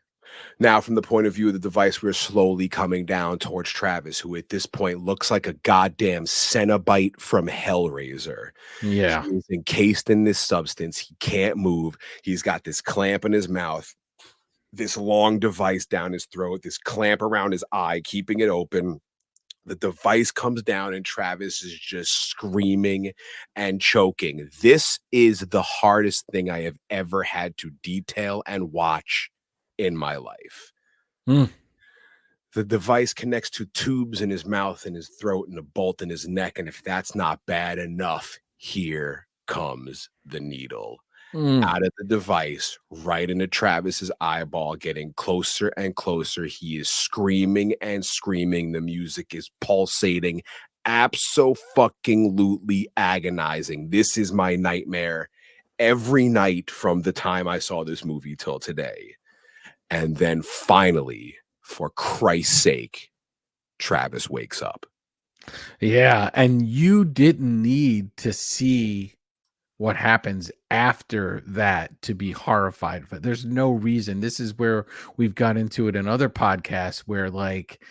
Now, from the point of view of the device, we're slowly coming down towards Travis, who at this point looks like a goddamn Cenobite from Hellraiser. Yeah. He is encased in this substance. He can't move. He's got this clamp in his mouth, this long device down his throat, this clamp around his eye, keeping it open. The device comes down, and Travis is just screaming and choking. This is the hardest thing I have ever had to detail and watch in my life. Mm, The device connects to tubes in his mouth and his throat and a bolt in his neck. And if that's not bad enough, here comes the needle mm. out of the device right into Travis's eyeball, getting closer and closer. He is screaming and screaming. The music is pulsating, abso-fucking-lutely agonizing. This is my nightmare every night from the time I saw this movie till today. And then finally, for Christ's sake, Travis wakes up. Yeah, and you didn't need to see what happens after that to be horrified. But there's no reason. This is where we've got into it in other podcasts where like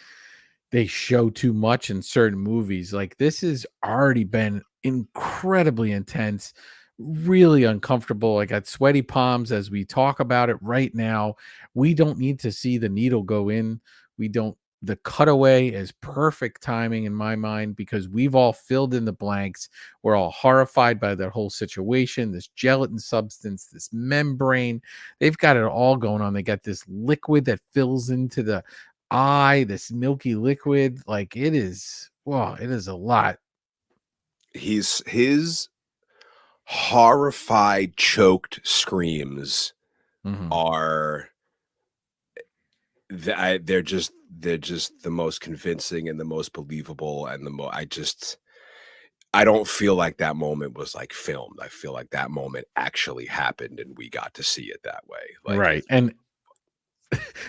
they show too much in certain movies. Like this has already been incredibly intense, really uncomfortable. I got sweaty palms as we talk about it right now. We don't need to see the needle go in. We don't. The cutaway is perfect timing in my mind, because we've all filled in the blanks. We're all horrified by that whole situation, this gelatin substance, this membrane. They've got it all going on. They got this liquid that fills into the eye, this milky liquid. Like it is, wow, it is a lot. His horrified, choked screams Mhm. are they're just the most convincing and the most believable and I just I don't feel like that moment was like filmed. I feel like that moment actually happened and we got to see it that way. Like Right. And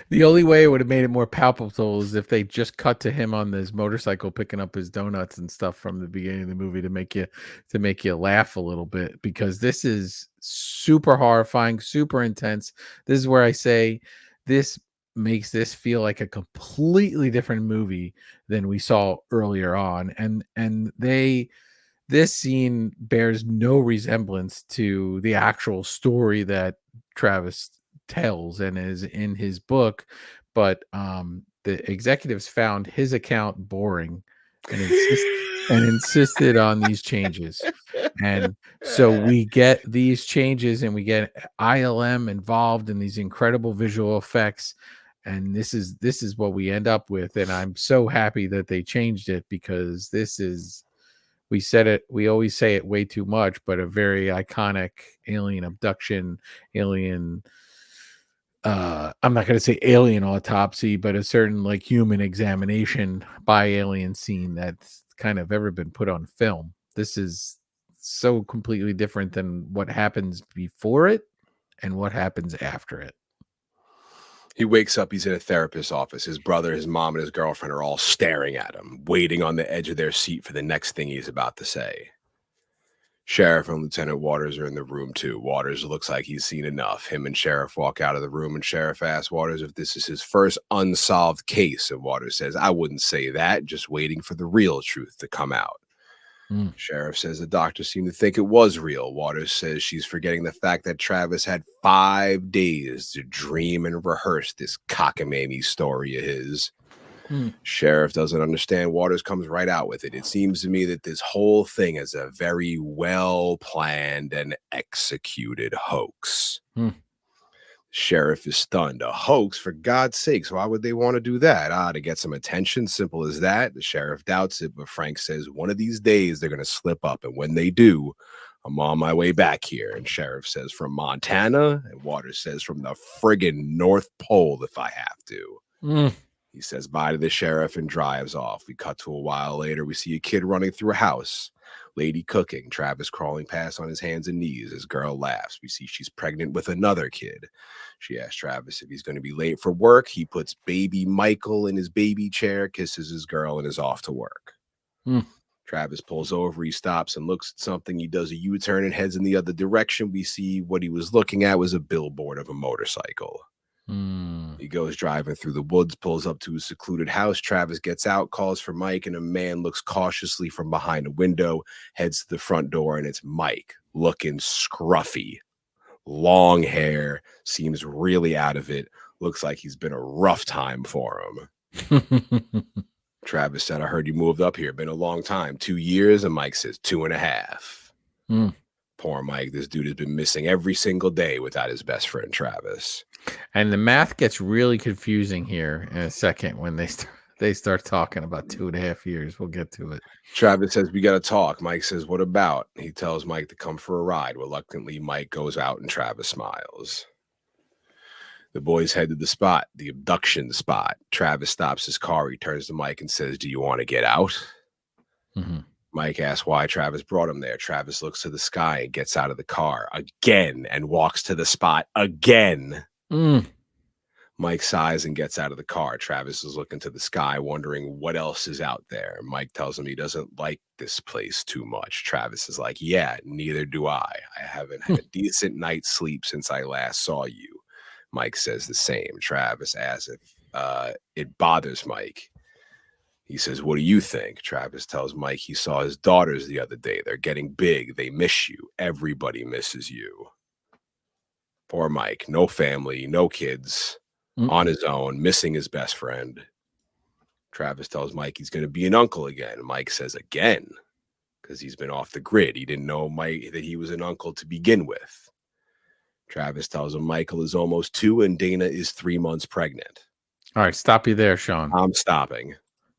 the only way it would have made it more palpable is if they just cut to him on this motorcycle picking up his donuts and stuff from the beginning of the movie to make you laugh a little bit, because this is super horrifying, super intense. This is where I say this makes this feel like a completely different movie than we saw earlier on. And this scene bears no resemblance to the actual story that Travis tells and is in his book, but the executives found his account boring and insisted on these changes. And so we get these changes and we get ILM involved in these incredible visual effects, and this is what we end up with. And I'm so happy that they changed it, because this is, we always say it way too much, but a very iconic alien abduction, alien, I'm not going to say alien autopsy, but a certain like human examination by alien scene that's kind of ever been put on film. This is so completely different than what happens before it and what happens after it. He wakes up, he's in a therapist's office. His brother, his mom, and his girlfriend are all staring at him, waiting on the edge of their seat for the next thing he's about to say. Sheriff and Lieutenant Waters are in the room too. Waters looks like he's seen enough. Him and Sheriff walk out of the room, and Sheriff asks Waters if this is his first unsolved case. And Waters says, I wouldn't say that, just waiting for the real truth to come out. Sheriff says the doctor seemed to think it was real. Waters says she's forgetting the fact that Travis had 5 days to dream and rehearse this cockamamie story of his. Sheriff doesn't understand. Waters comes right out with it. It seems to me that this whole thing is a very well planned and executed hoax. Sheriff is stunned. A hoax? For God's sakes, why would they want to do that? To get some attention, simple as that. The sheriff doubts it, but Frank says one of these days they're going to slip up, and when they do, I'm on my way back here. And Sheriff says from Montana, and Waters says from the friggin' North Pole if I have to. He says bye to the sheriff and drives off. We cut to a while later. We see a kid running through a house. Lady cooking. Travis crawling past on his hands and knees. His girl laughs. We see she's pregnant with another kid. She asks Travis if he's going to be late for work. He puts baby Michael in his baby chair, kisses his girl, and is off to work. Travis pulls over. He stops and looks at something. He does a U-turn and heads in the other direction. We see what he was looking at was a billboard of a motorcycle. He goes driving through the woods, pulls up to a secluded house. Travis gets out, calls for Mike, and a man looks cautiously from behind a window, heads to the front door, and it's Mike, looking scruffy. Long hair, seems really out of it. Looks like he's been a rough time for him. Travis said, I heard you moved up here. Been a long time. 2 years? And Mike says 2.5. Poor Mike. This dude has been missing every single day without his best friend, Travis. And the math gets really confusing here in a second when they start talking about 2.5 years. We'll get to it. Travis says, we got to talk. Mike says, what about? He tells Mike to come for a ride. Reluctantly, Mike goes out and Travis smiles. The boys head to the spot, the abduction spot. Travis stops his car. He turns to Mike and says, do you want to get out? Mike asks why Travis brought him there. Travis looks to the sky and gets out of the car again and walks to the spot again. Mike sighs and gets out of the car. Travis is looking to the sky, wondering what else is out there. Mike tells him he doesn't like this place too much. Travis is like, yeah, neither do I. I haven't had a decent night's sleep since I last saw you. Mike says the same. Travis asks if it bothers Mike. He says, what do you think? Travis tells Mike he saw his daughters the other day. They're getting big. They miss you. Everybody misses you. Poor Mike. No family, no kids. On his own, missing his best friend. Travis tells Mike he's going to be an uncle again. Mike says again, because he's been off the grid. He didn't know Mike that he was an uncle to begin with. Travis tells him Michael is almost 2 and Dana is 3 months pregnant. All right, stop you there, Shawn. I'm stopping.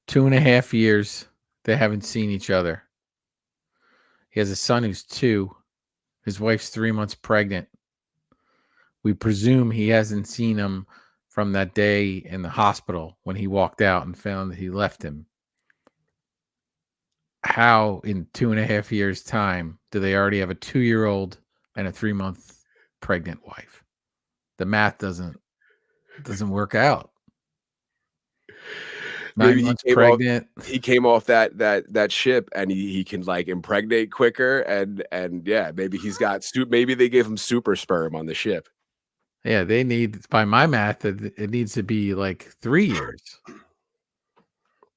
2.5 years. They haven't seen each other. He has a son who's 2. His wife's 3 months pregnant. We presume he hasn't seen him from that day in the hospital when he walked out and found that he left him. how in 2.5 years' time do they already have a 2-year-old and a 3-month pregnant wife? The math doesn't work out. 9 Maybe he months came off pregnant. that ship and he can like impregnate quicker and yeah, maybe he's got maybe they gave him super sperm on the ship. Yeah, they need, by my math, it needs to be like 3 years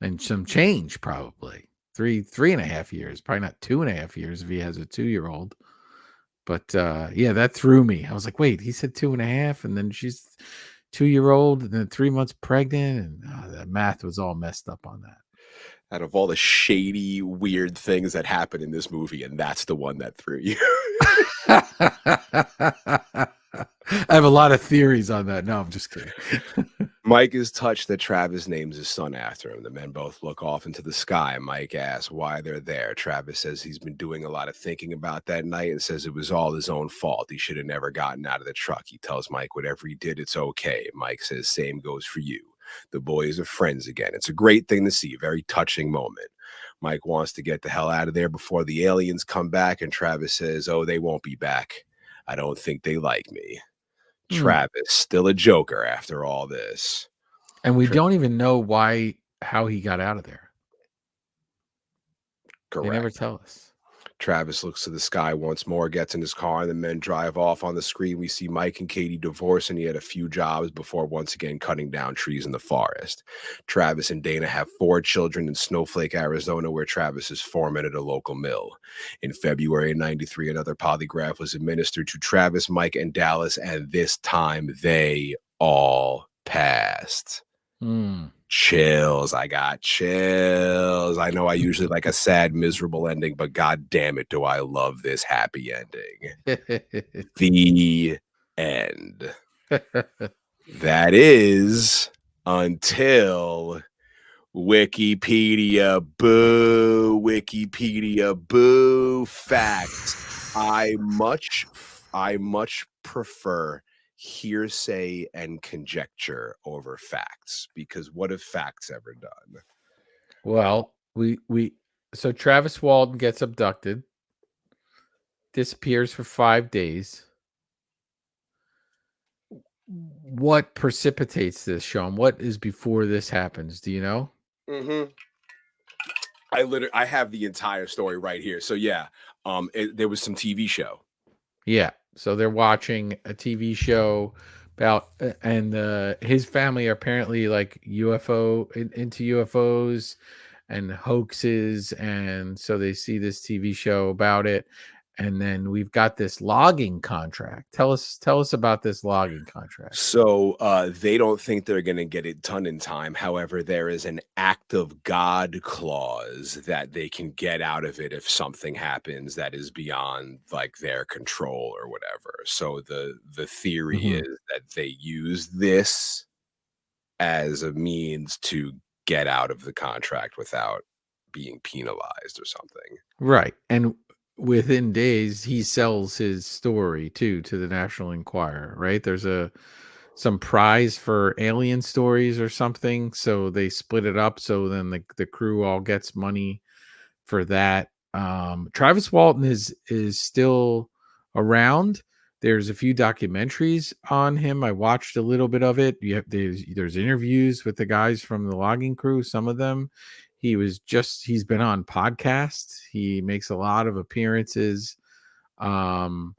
and some change, probably. 3.5 years, probably not 2.5 years if he has a 2-year-old. But yeah, that threw me. I was like, wait, he said 2.5, and then she's 2-year-old, and then 3 months pregnant, and that math was all messed up on that. Out of all the shady, weird things that happen in this movie, and that's the one that threw you. I have a lot of theories on that. No, I'm just kidding. Mike is touched that Travis names his son after him. The men both look off into the sky. Mike asks why they're there. Travis says he's been doing a lot of thinking about that night and says it was all his own fault. He should have never gotten out of the truck. He tells Mike whatever he did, it's okay. Mike says same goes for you. The boys are friends again. It's a great thing to see. A very touching moment. Mike wants to get the hell out of there before the aliens come back, and Travis says, oh, they won't be back. I don't think they like me. Travis, still a joker after all this. And we don't even know how he got out of there. Correct. They never tell us. Travis looks to the sky once more, gets in his car, and the men drive off. On the screen, we see Mike and Katie divorce, and he had a few jobs before once again cutting down trees in the forest. Travis and Dana have 4 children in Snowflake, Arizona, where Travis is foreman at a local mill. In February of 93, another polygraph was administered to Travis, Mike, and Dallas, and this time they all passed. Chills. I got chills. I know I usually like a sad, miserable ending, but god damn it, do I love this happy ending. The end. That is until Wikipedia boo facts. I much prefer hearsay and conjecture over facts, because what have facts ever done? Well, so Travis Walton gets abducted, disappears for 5 days. What precipitates this, Shawn? What is before this happens? Do you know? I have the entire story right here. So yeah, there was some TV show. Yeah. So they're watching a TV show about, and his family are apparently like UFO into UFOs and hoaxes, and so they see this TV show about it, and then we've got this logging contract. Tell us about this logging contract. So they don't think they're going to get it done in time. However, there is an act of God clause that they can get out of it if something happens that is beyond like their control or whatever. So the theory is that they use this as a means to get out of the contract without being penalized or something. Right. And within days, he sells his story too to the National Enquirer, right? There's some prize for alien stories or something. So they split it up. So then the crew all gets money for that. Travis Walton is still around. There's a few documentaries on him. I watched a little bit of it. There's interviews with the guys from the logging crew. Some of them, he's been on podcasts. He makes a lot of appearances. And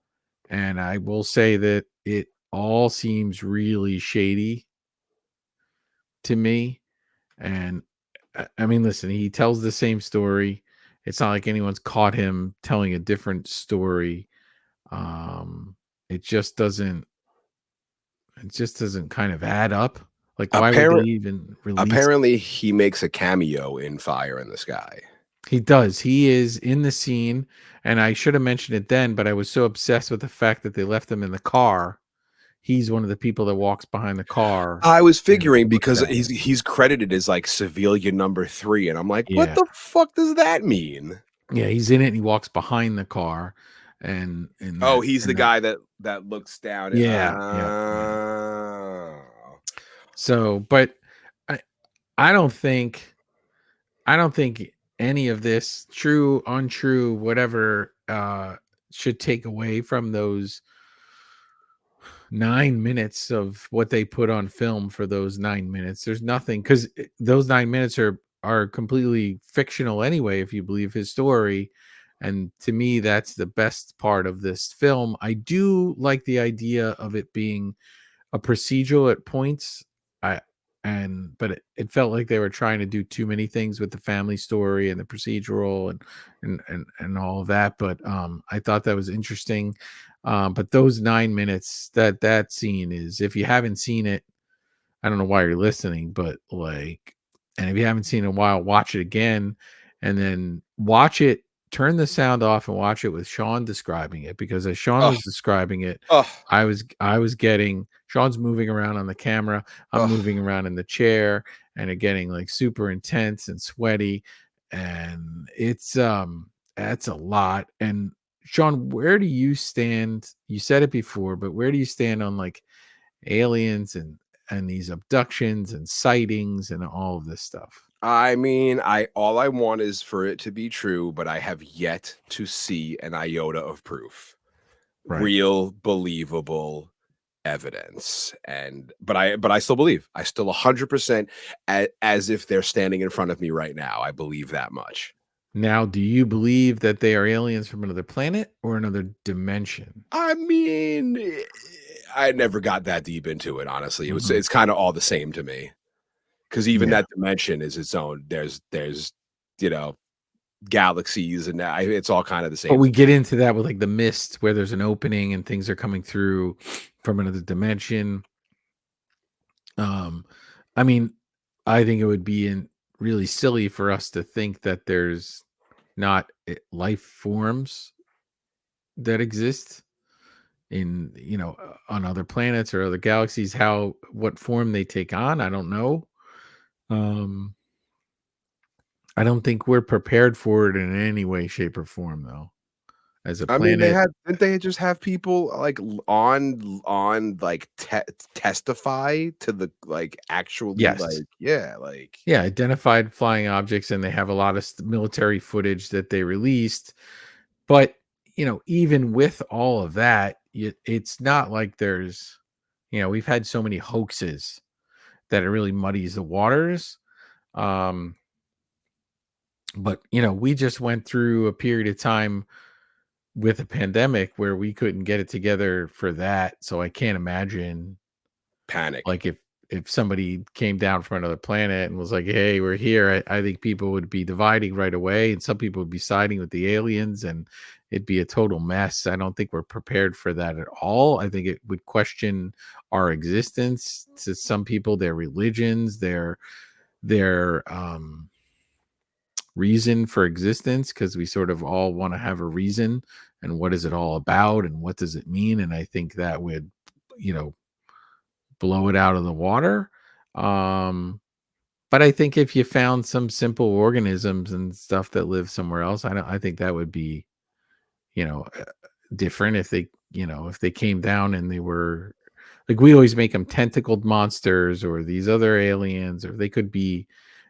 I will say that it all seems really shady to me. And I mean, listen, he tells the same story. It's not like anyone's caught him telling a different story. It just doesn't kind of add up. Like, why would they even release? Apparently he makes a cameo in Fire in the Sky. He does. He is in the scene, and I should have mentioned it then, but I was so obsessed with the fact that they left him in the car. He's one of the people that walks behind the car. I was figuring because he's credited as like civilian number 3, and I'm like, what the fuck does that mean? Yeah, he's in it and he walks behind the car, and he's the guy that looks down. Yeah. So, but I don't think any of this, true, untrue, whatever, should take away from those 9 minutes of what they put on film for those 9 minutes. There's nothing, because those 9 minutes are completely fictional anyway, if you believe his story. And to me, that's the best part of this film. I do like the idea of it being a procedural at points. I but it felt like they were trying to do too many things with the family story and the procedural and all of that. But I thought that was interesting. But those 9 minutes, that scene is, if you haven't seen it, I don't know why you're listening, but like, and if you haven't seen it in a while, watch it again, and then watch it. Turn the sound off and watch it with Shawn describing it, because as Shawn Oh, was describing it, oh, I was getting, Shawn's moving around on the camera, I'm oh. moving around in the chair, and it getting like super intense and sweaty, and that's a lot. And Shawn, where do you stand? You said it before, but where do you stand on like aliens and these abductions and sightings and all of this stuff? I mean, I all I want is for it to be true, but I have yet to see an iota of proof. Right. Real, believable evidence. And but I still believe. I still 100% as if they're standing in front of me right now. I believe that much. Now, do you believe that they are aliens from another planet or another dimension? I mean, I never got that deep into it, honestly. Mhm. It's kind of all the same to me. Because even Yeah. that dimension is its own. There's you know galaxies and it's all kind of the But same we to get me. into that with like the mist where there's an opening and things are coming through from another dimension. Um, I mean, I think it would be really silly for us to think that there's not life forms that exist in, on other planets or other galaxies. How, what form they take on, I don't know. Um, I don't think we're prepared for it in any way, shape, or form, though. As a I mean, planet, didn't they just have people like on like testify to the like actually yes, like yeah like yeah, identified flying objects, and they have a lot of military footage that they released. But even with all of that, it's not like there's, we've had so many hoaxes that it really muddies the waters. Um, but we just went through a period of time with a pandemic where we couldn't get it together for that. So I can't imagine, panic. like, if somebody came down from another planet and was like, "Hey, we're here," I think people would be dividing right away, and some people would be siding with the aliens, and it'd be a total mess. I don't think we're prepared for that at all. I think it would question our existence to some people, their religions, their reason for existence, because we sort of all want to have a reason, and what is it all about, and what does it mean? And I think that would, you know, blow it out of the water. Um, but I think if you found some simple organisms and stuff that live somewhere else, I think that would be, you know, uh, different if they, if they came down and they were like, we always make them tentacled monsters or these other aliens, or they could be,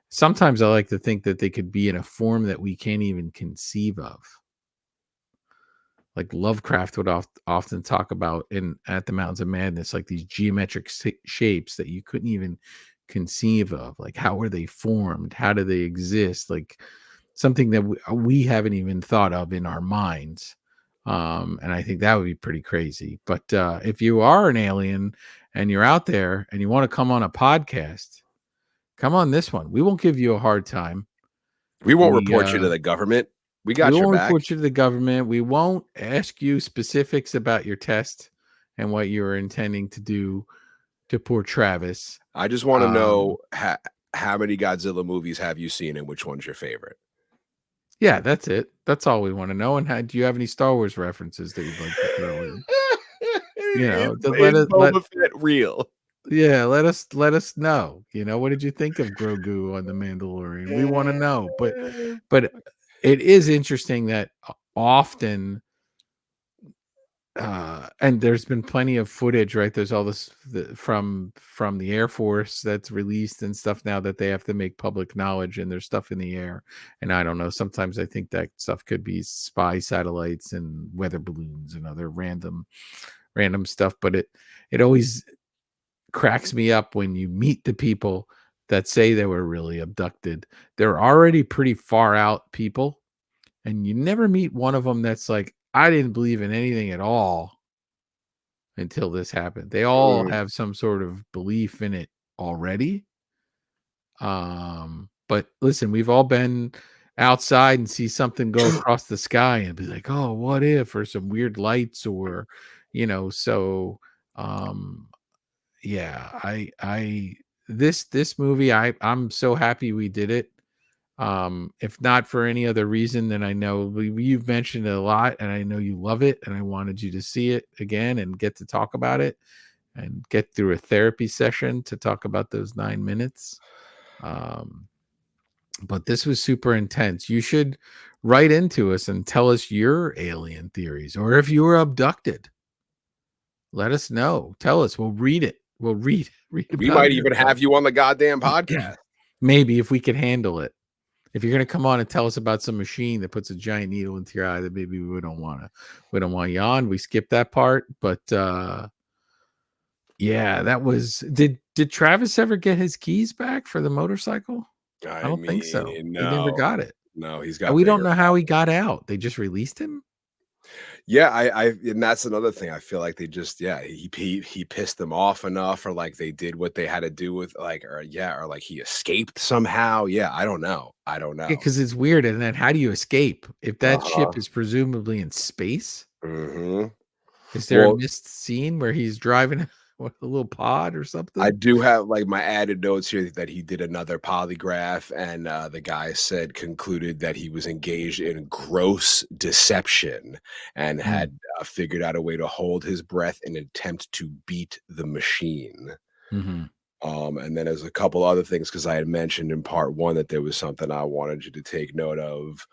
sometimes I like to think that they could be in a form that we can't even conceive of. Like Lovecraft would often talk about in At the Mountains of Madness, like these geometric shapes that you couldn't even conceive of. Like, how were they formed? How do they exist? Like something that we haven't even thought of in our minds. And I think that would be pretty crazy. But if you are an alien and you're out there and you want to come on a podcast, come on this one. We won't give you a hard time. We won't We report you to the government. We we got your won't back. report you to the government. We won't ask you specifics about your test and what you were intending to do to poor Travis. I just want to Um, know how many Godzilla movies have you seen and which one's your favorite? yeah, that's it. That's all we want to know. And do you have any Star Wars references that you'd like to throw in? Let Is us Boba Fett real? let us know. What did you think of Grogu on the Mandalorian? We want to know. But it is interesting that often and there's been plenty of footage, right? There's all this from the Air Force that's released and stuff now that they have to make public knowledge, and there's stuff in the air. And I don't know, sometimes I think that stuff could be spy satellites and weather balloons and other random stuff, but it always cracks me up when you meet the people that say they were really abducted. They're already pretty far out people, and you never meet one of them that's like, I didn't believe in anything at all until this happened. They all Mm. have some sort of belief in it already. But listen, we've all been outside and see something go across the sky and be like, "Oh, what if?" or some weird lights, or so yeah, I this movie, I'm so happy we did it. If not for any other reason, then I know you've mentioned it a lot, and I know you love it, and I wanted you to see it again and get to talk about it and get through a therapy session to talk about those 9 minutes. Um, but this was super intense. You should write into us and tell us your alien theories, or if you were abducted, let us know. Tell us. We'll read it. We'll read We about might it. even have you on the goddamn podcast. Maybe if we could handle it. If you're gonna come on and tell us about some machine that puts a giant needle into your eye, that maybe we don't want you on. We skip that part, but yeah, that was. Did Travis ever get his keys back for the motorcycle? I I don't think so. mean, He never no, got it. no, he's And got we don't bigger. know how he got out. They just released him? Yeah, and that's another thing. I feel like they just, yeah, he pissed them off enough, or like they did what they had to do with, like, or yeah, or like he escaped somehow. Yeah, I don't know. I don't Yeah, know. because it's weird. And then how do you escape? If that Uh-huh. ship is presumably in space, Hmm. is there a Well, missed scene where he's driving with a little pod or I something? do have like my added notes here that he did another polygraph, and the guy concluded that he was engaged in gross deception and Mm, had figured out a way to hold his breath in an attempt to beat the machine. mhm. And then there's a couple other things because I had mentioned in part one that there was something I wanted you to take note of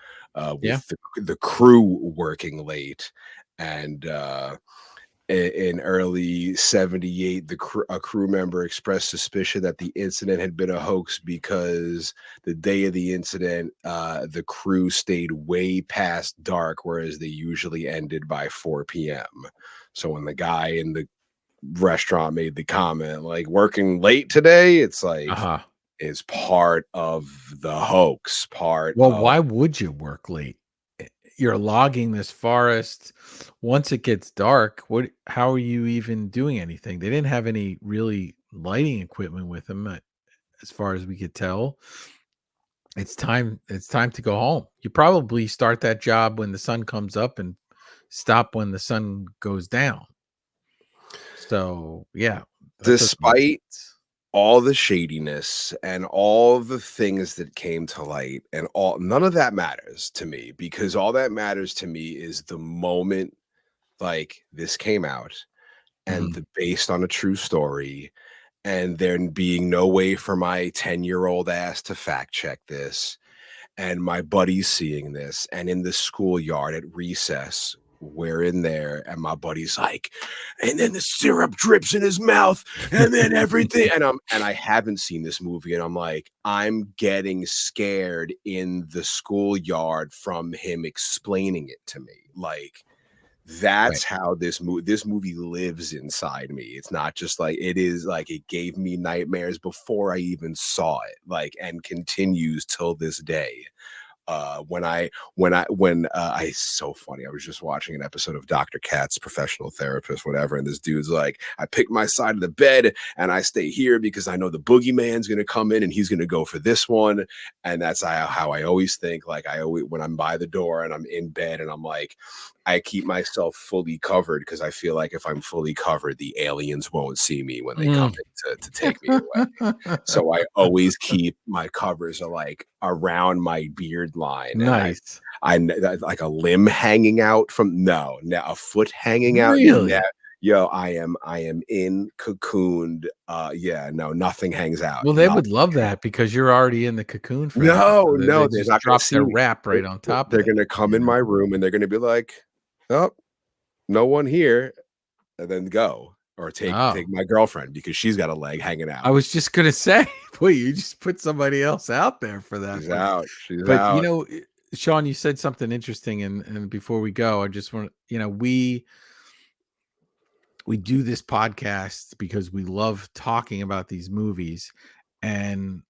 Yeah. with the crew working late. And in early 78, a crew member expressed suspicion that the incident had been a hoax because the day of the incident, the crew stayed way past dark, whereas they usually ended by 4 p.m. So when the guy in the restaurant made the comment, like, working late today, it's like, Uh-huh. is part of the hoax, part Well, of why would you work late? You're logging this forest. Once it gets dark, how are you even doing anything? They didn't have any really lighting equipment with them, as far as we could tell. It's time to go home. You probably start that job when the sun comes up and stop when the sun goes down. So, yeah, that doesn't make despite sense. all the shadiness and all the things that came to light, and all none of that matters to me, because all that matters to me is the moment, like, this came out and Mhm. the based on a true story, and there being no way for my 10-year-old ass to fact check this, and my buddy's seeing this, and in the schoolyard at recess, we're in there, and my buddy's like, and then the syrup drips in his mouth, and then everything, and I haven't seen this movie, and I'm like, I'm getting scared in the schoolyard from him explaining it to me. Like, Right. that's how this movie lives inside me. It's not just like, it is like it gave me nightmares before I even saw it, like, and continues till this day. It's so funny. I was just watching an episode of Dr. Katz, professional therapist, whatever, and this dude's like, I pick my side of the bed and I stay here because I know the boogeyman's gonna come in and he's gonna go for this one. And that's how I always think. Like, I always, when I'm by the door and I'm in bed and I'm like, I keep myself fully covered because I feel like if I'm fully covered, the aliens won't see me when they come Mm. in to take me away. So I always keep my covers are like around my beard line, and Nice. like a limb hanging out from, no, a foot hanging out. Really? Yo, I am in cocooned. Yeah, no, nothing hangs out. Well, they would Nothing love hangs. that because you're already in the cocoon for them, No, so they no, they're just not gonna drop see their me. wrap They're right on top of they're that, gonna come in my room and they're gonna be like, oh, no one here, and then go or take Oh, my girlfriend because she's got a leg hanging I out. was just gonna say, boy, you just put somebody else out there for that. She's out. She's But out. Sean, you said something interesting, and before we go, I just want we do this podcast because we love talking about these movies, and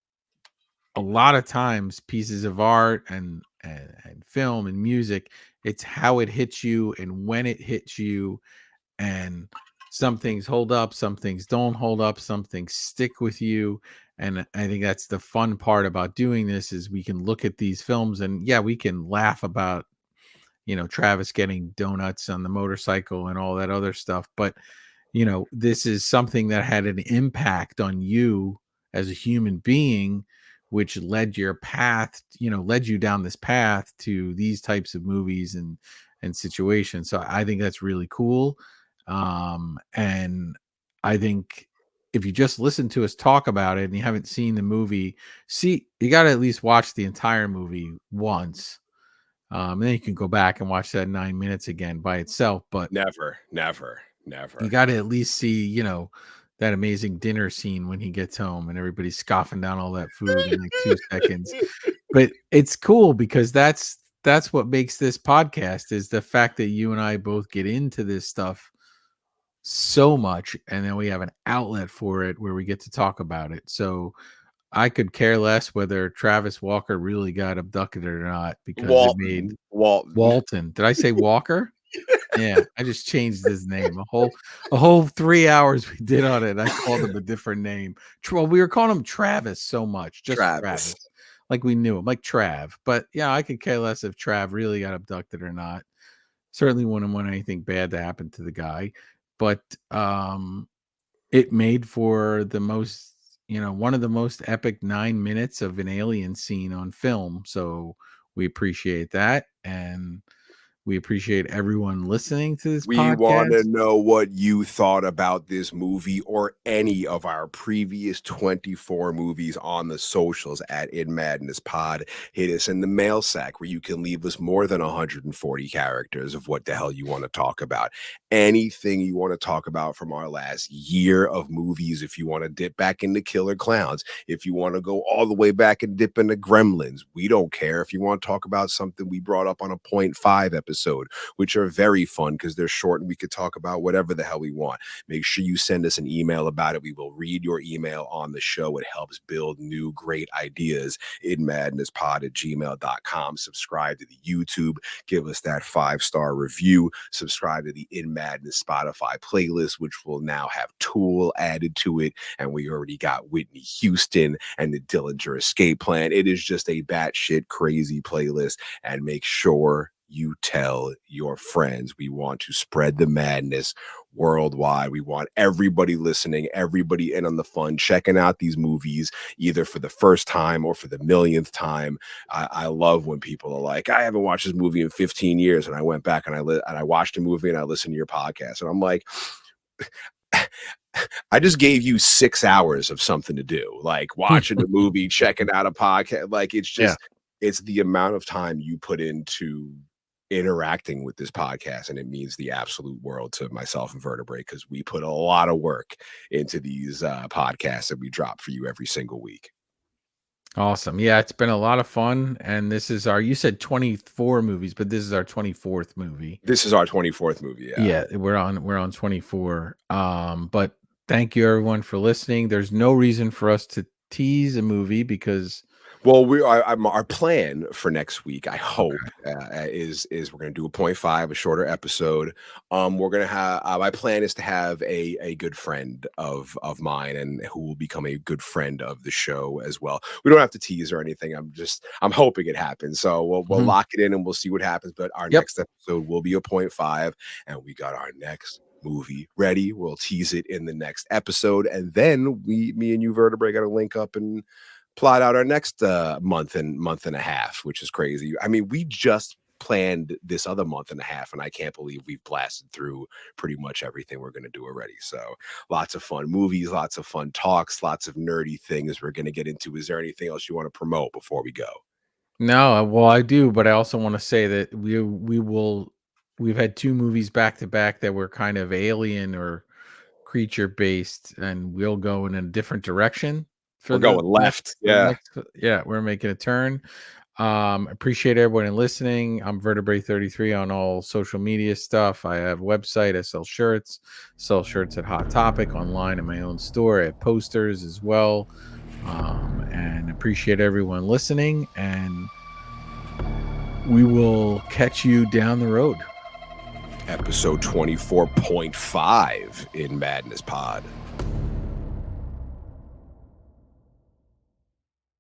a lot of times pieces of art and film and music, it's how it hits you and when it hits you, and some things hold up, some things don't hold up, some things stick with you. And I think that's the fun part about doing this is we can look at these films and yeah, we can laugh about Travis getting donuts on the motorcycle and all that other stuff, but this is something that had an impact on you as a human being, which led you down this path to these types of movies and situations. So I think that's really cool. And I think if you just listen to us talk about it and you haven't seen the movie, you got to at least watch the entire movie once. And then you can go back and watch that 9 minutes again by itself. But Never, never, you never. got to at least see, that amazing dinner scene when he gets home and everybody's scoffing down all that food in like 2 seconds. But it's cool because that's what makes this podcast is the fact that you and I both get into this stuff so much, and then we have an outlet for it where we get to talk about it. So I could care less whether Travis Walker really got abducted or not because it made Walton. Walton. Did I say Walker? Yeah, I just changed his name. A whole 3 hours we did on it, I called him a different name. Well, we were calling him Travis so much, just Travis. Travis, like we knew him, like Trav. But, yeah, I could care less if Trav really got abducted or not. Certainly wouldn't want anything bad to happen to the guy, but, it made for one of the most epic 9 minutes of an alien scene on film, so we appreciate that, and we appreciate everyone listening to this We want to podcast. know what you thought about this movie or any of our previous 24 movies on the socials at In Madness Pod. Hit us in the mail sack where you can leave us more than 140 characters of what the hell you want to talk about. Anything you want to talk about from our last year of movies. If you want to dip back into Killer Clowns, if you want to go all the way back and dip into Gremlins, we don't care. If you want to talk about something we brought up on a point 5 episode, which are very fun because they're short and we could talk about whatever the hell we want. Make sure you send us an email about it. We will read your email on the show. It helps build new great ideas. inmadnesspod@gmail.com. Subscribe to the YouTube. Give us that 5-star review. Subscribe to the In Madness Spotify playlist, which will now have Tool added to it. And we already got Whitney Houston and the Dillinger Escape Plan. It is just a batshit crazy playlist. And make sure you tell your friends. We want to spread the madness worldwide. We want everybody listening, everybody in on the fun, checking out these movies either for the first time or for the millionth time. I love when people are like, I haven't watched this movie in 15 years, and I went back and I watched a movie and I listened to your podcast, and I'm like, I just gave you 6 hours of something to do, like watching a movie, checking out a podcast. Like Yeah. it's the amount of time you put into interacting with this podcast, and it means the absolute world to myself and Vertebrae because we put a lot of work into these podcasts that we drop for you every single week. Awesome. Yeah, it's been a lot of fun, and this is you said 24 movies, but this is our 24th movie. This is our 24th movie. Yeah. Yeah, we're on 24. But thank you everyone for listening. There's no reason for us to tease a movie because Well, our plan for next week, I hope, okay. is we're gonna do a point 5, a shorter episode. We're gonna have my plan is to have a good friend of mine and who will become a good friend of the show as well. We don't have to tease or anything. I'm hoping it happens. So we'll Mhm. lock it in and we'll see what happens. But our Yep. next episode will be a point 5, and we got our next movie ready. We'll tease it in the next episode, and then me and you, Vertebrae, got to link up and plot out our next month and a half, which is crazy. I mean, we just planned this other month and a half, and I can't believe we've blasted through pretty much everything we're going to do already. So lots of fun movies, lots of fun talks, lots of nerdy things we're going to get into. Is there anything else you want to promote before we go? No, well, I do, but I also want to say that we will we've had 2 movies back to back that were kind of alien or creature based, and we'll go in a different direction for We're going left. Yeah. we're making a turn. Appreciate everyone listening. I'm Vertebrae33 on all social media stuff. I have a website. I sell shirts at Hot Topic, online in my own store. I have posters as well. And appreciate everyone listening, and we will catch you down the road. Episode 24.5 in Madness Pod.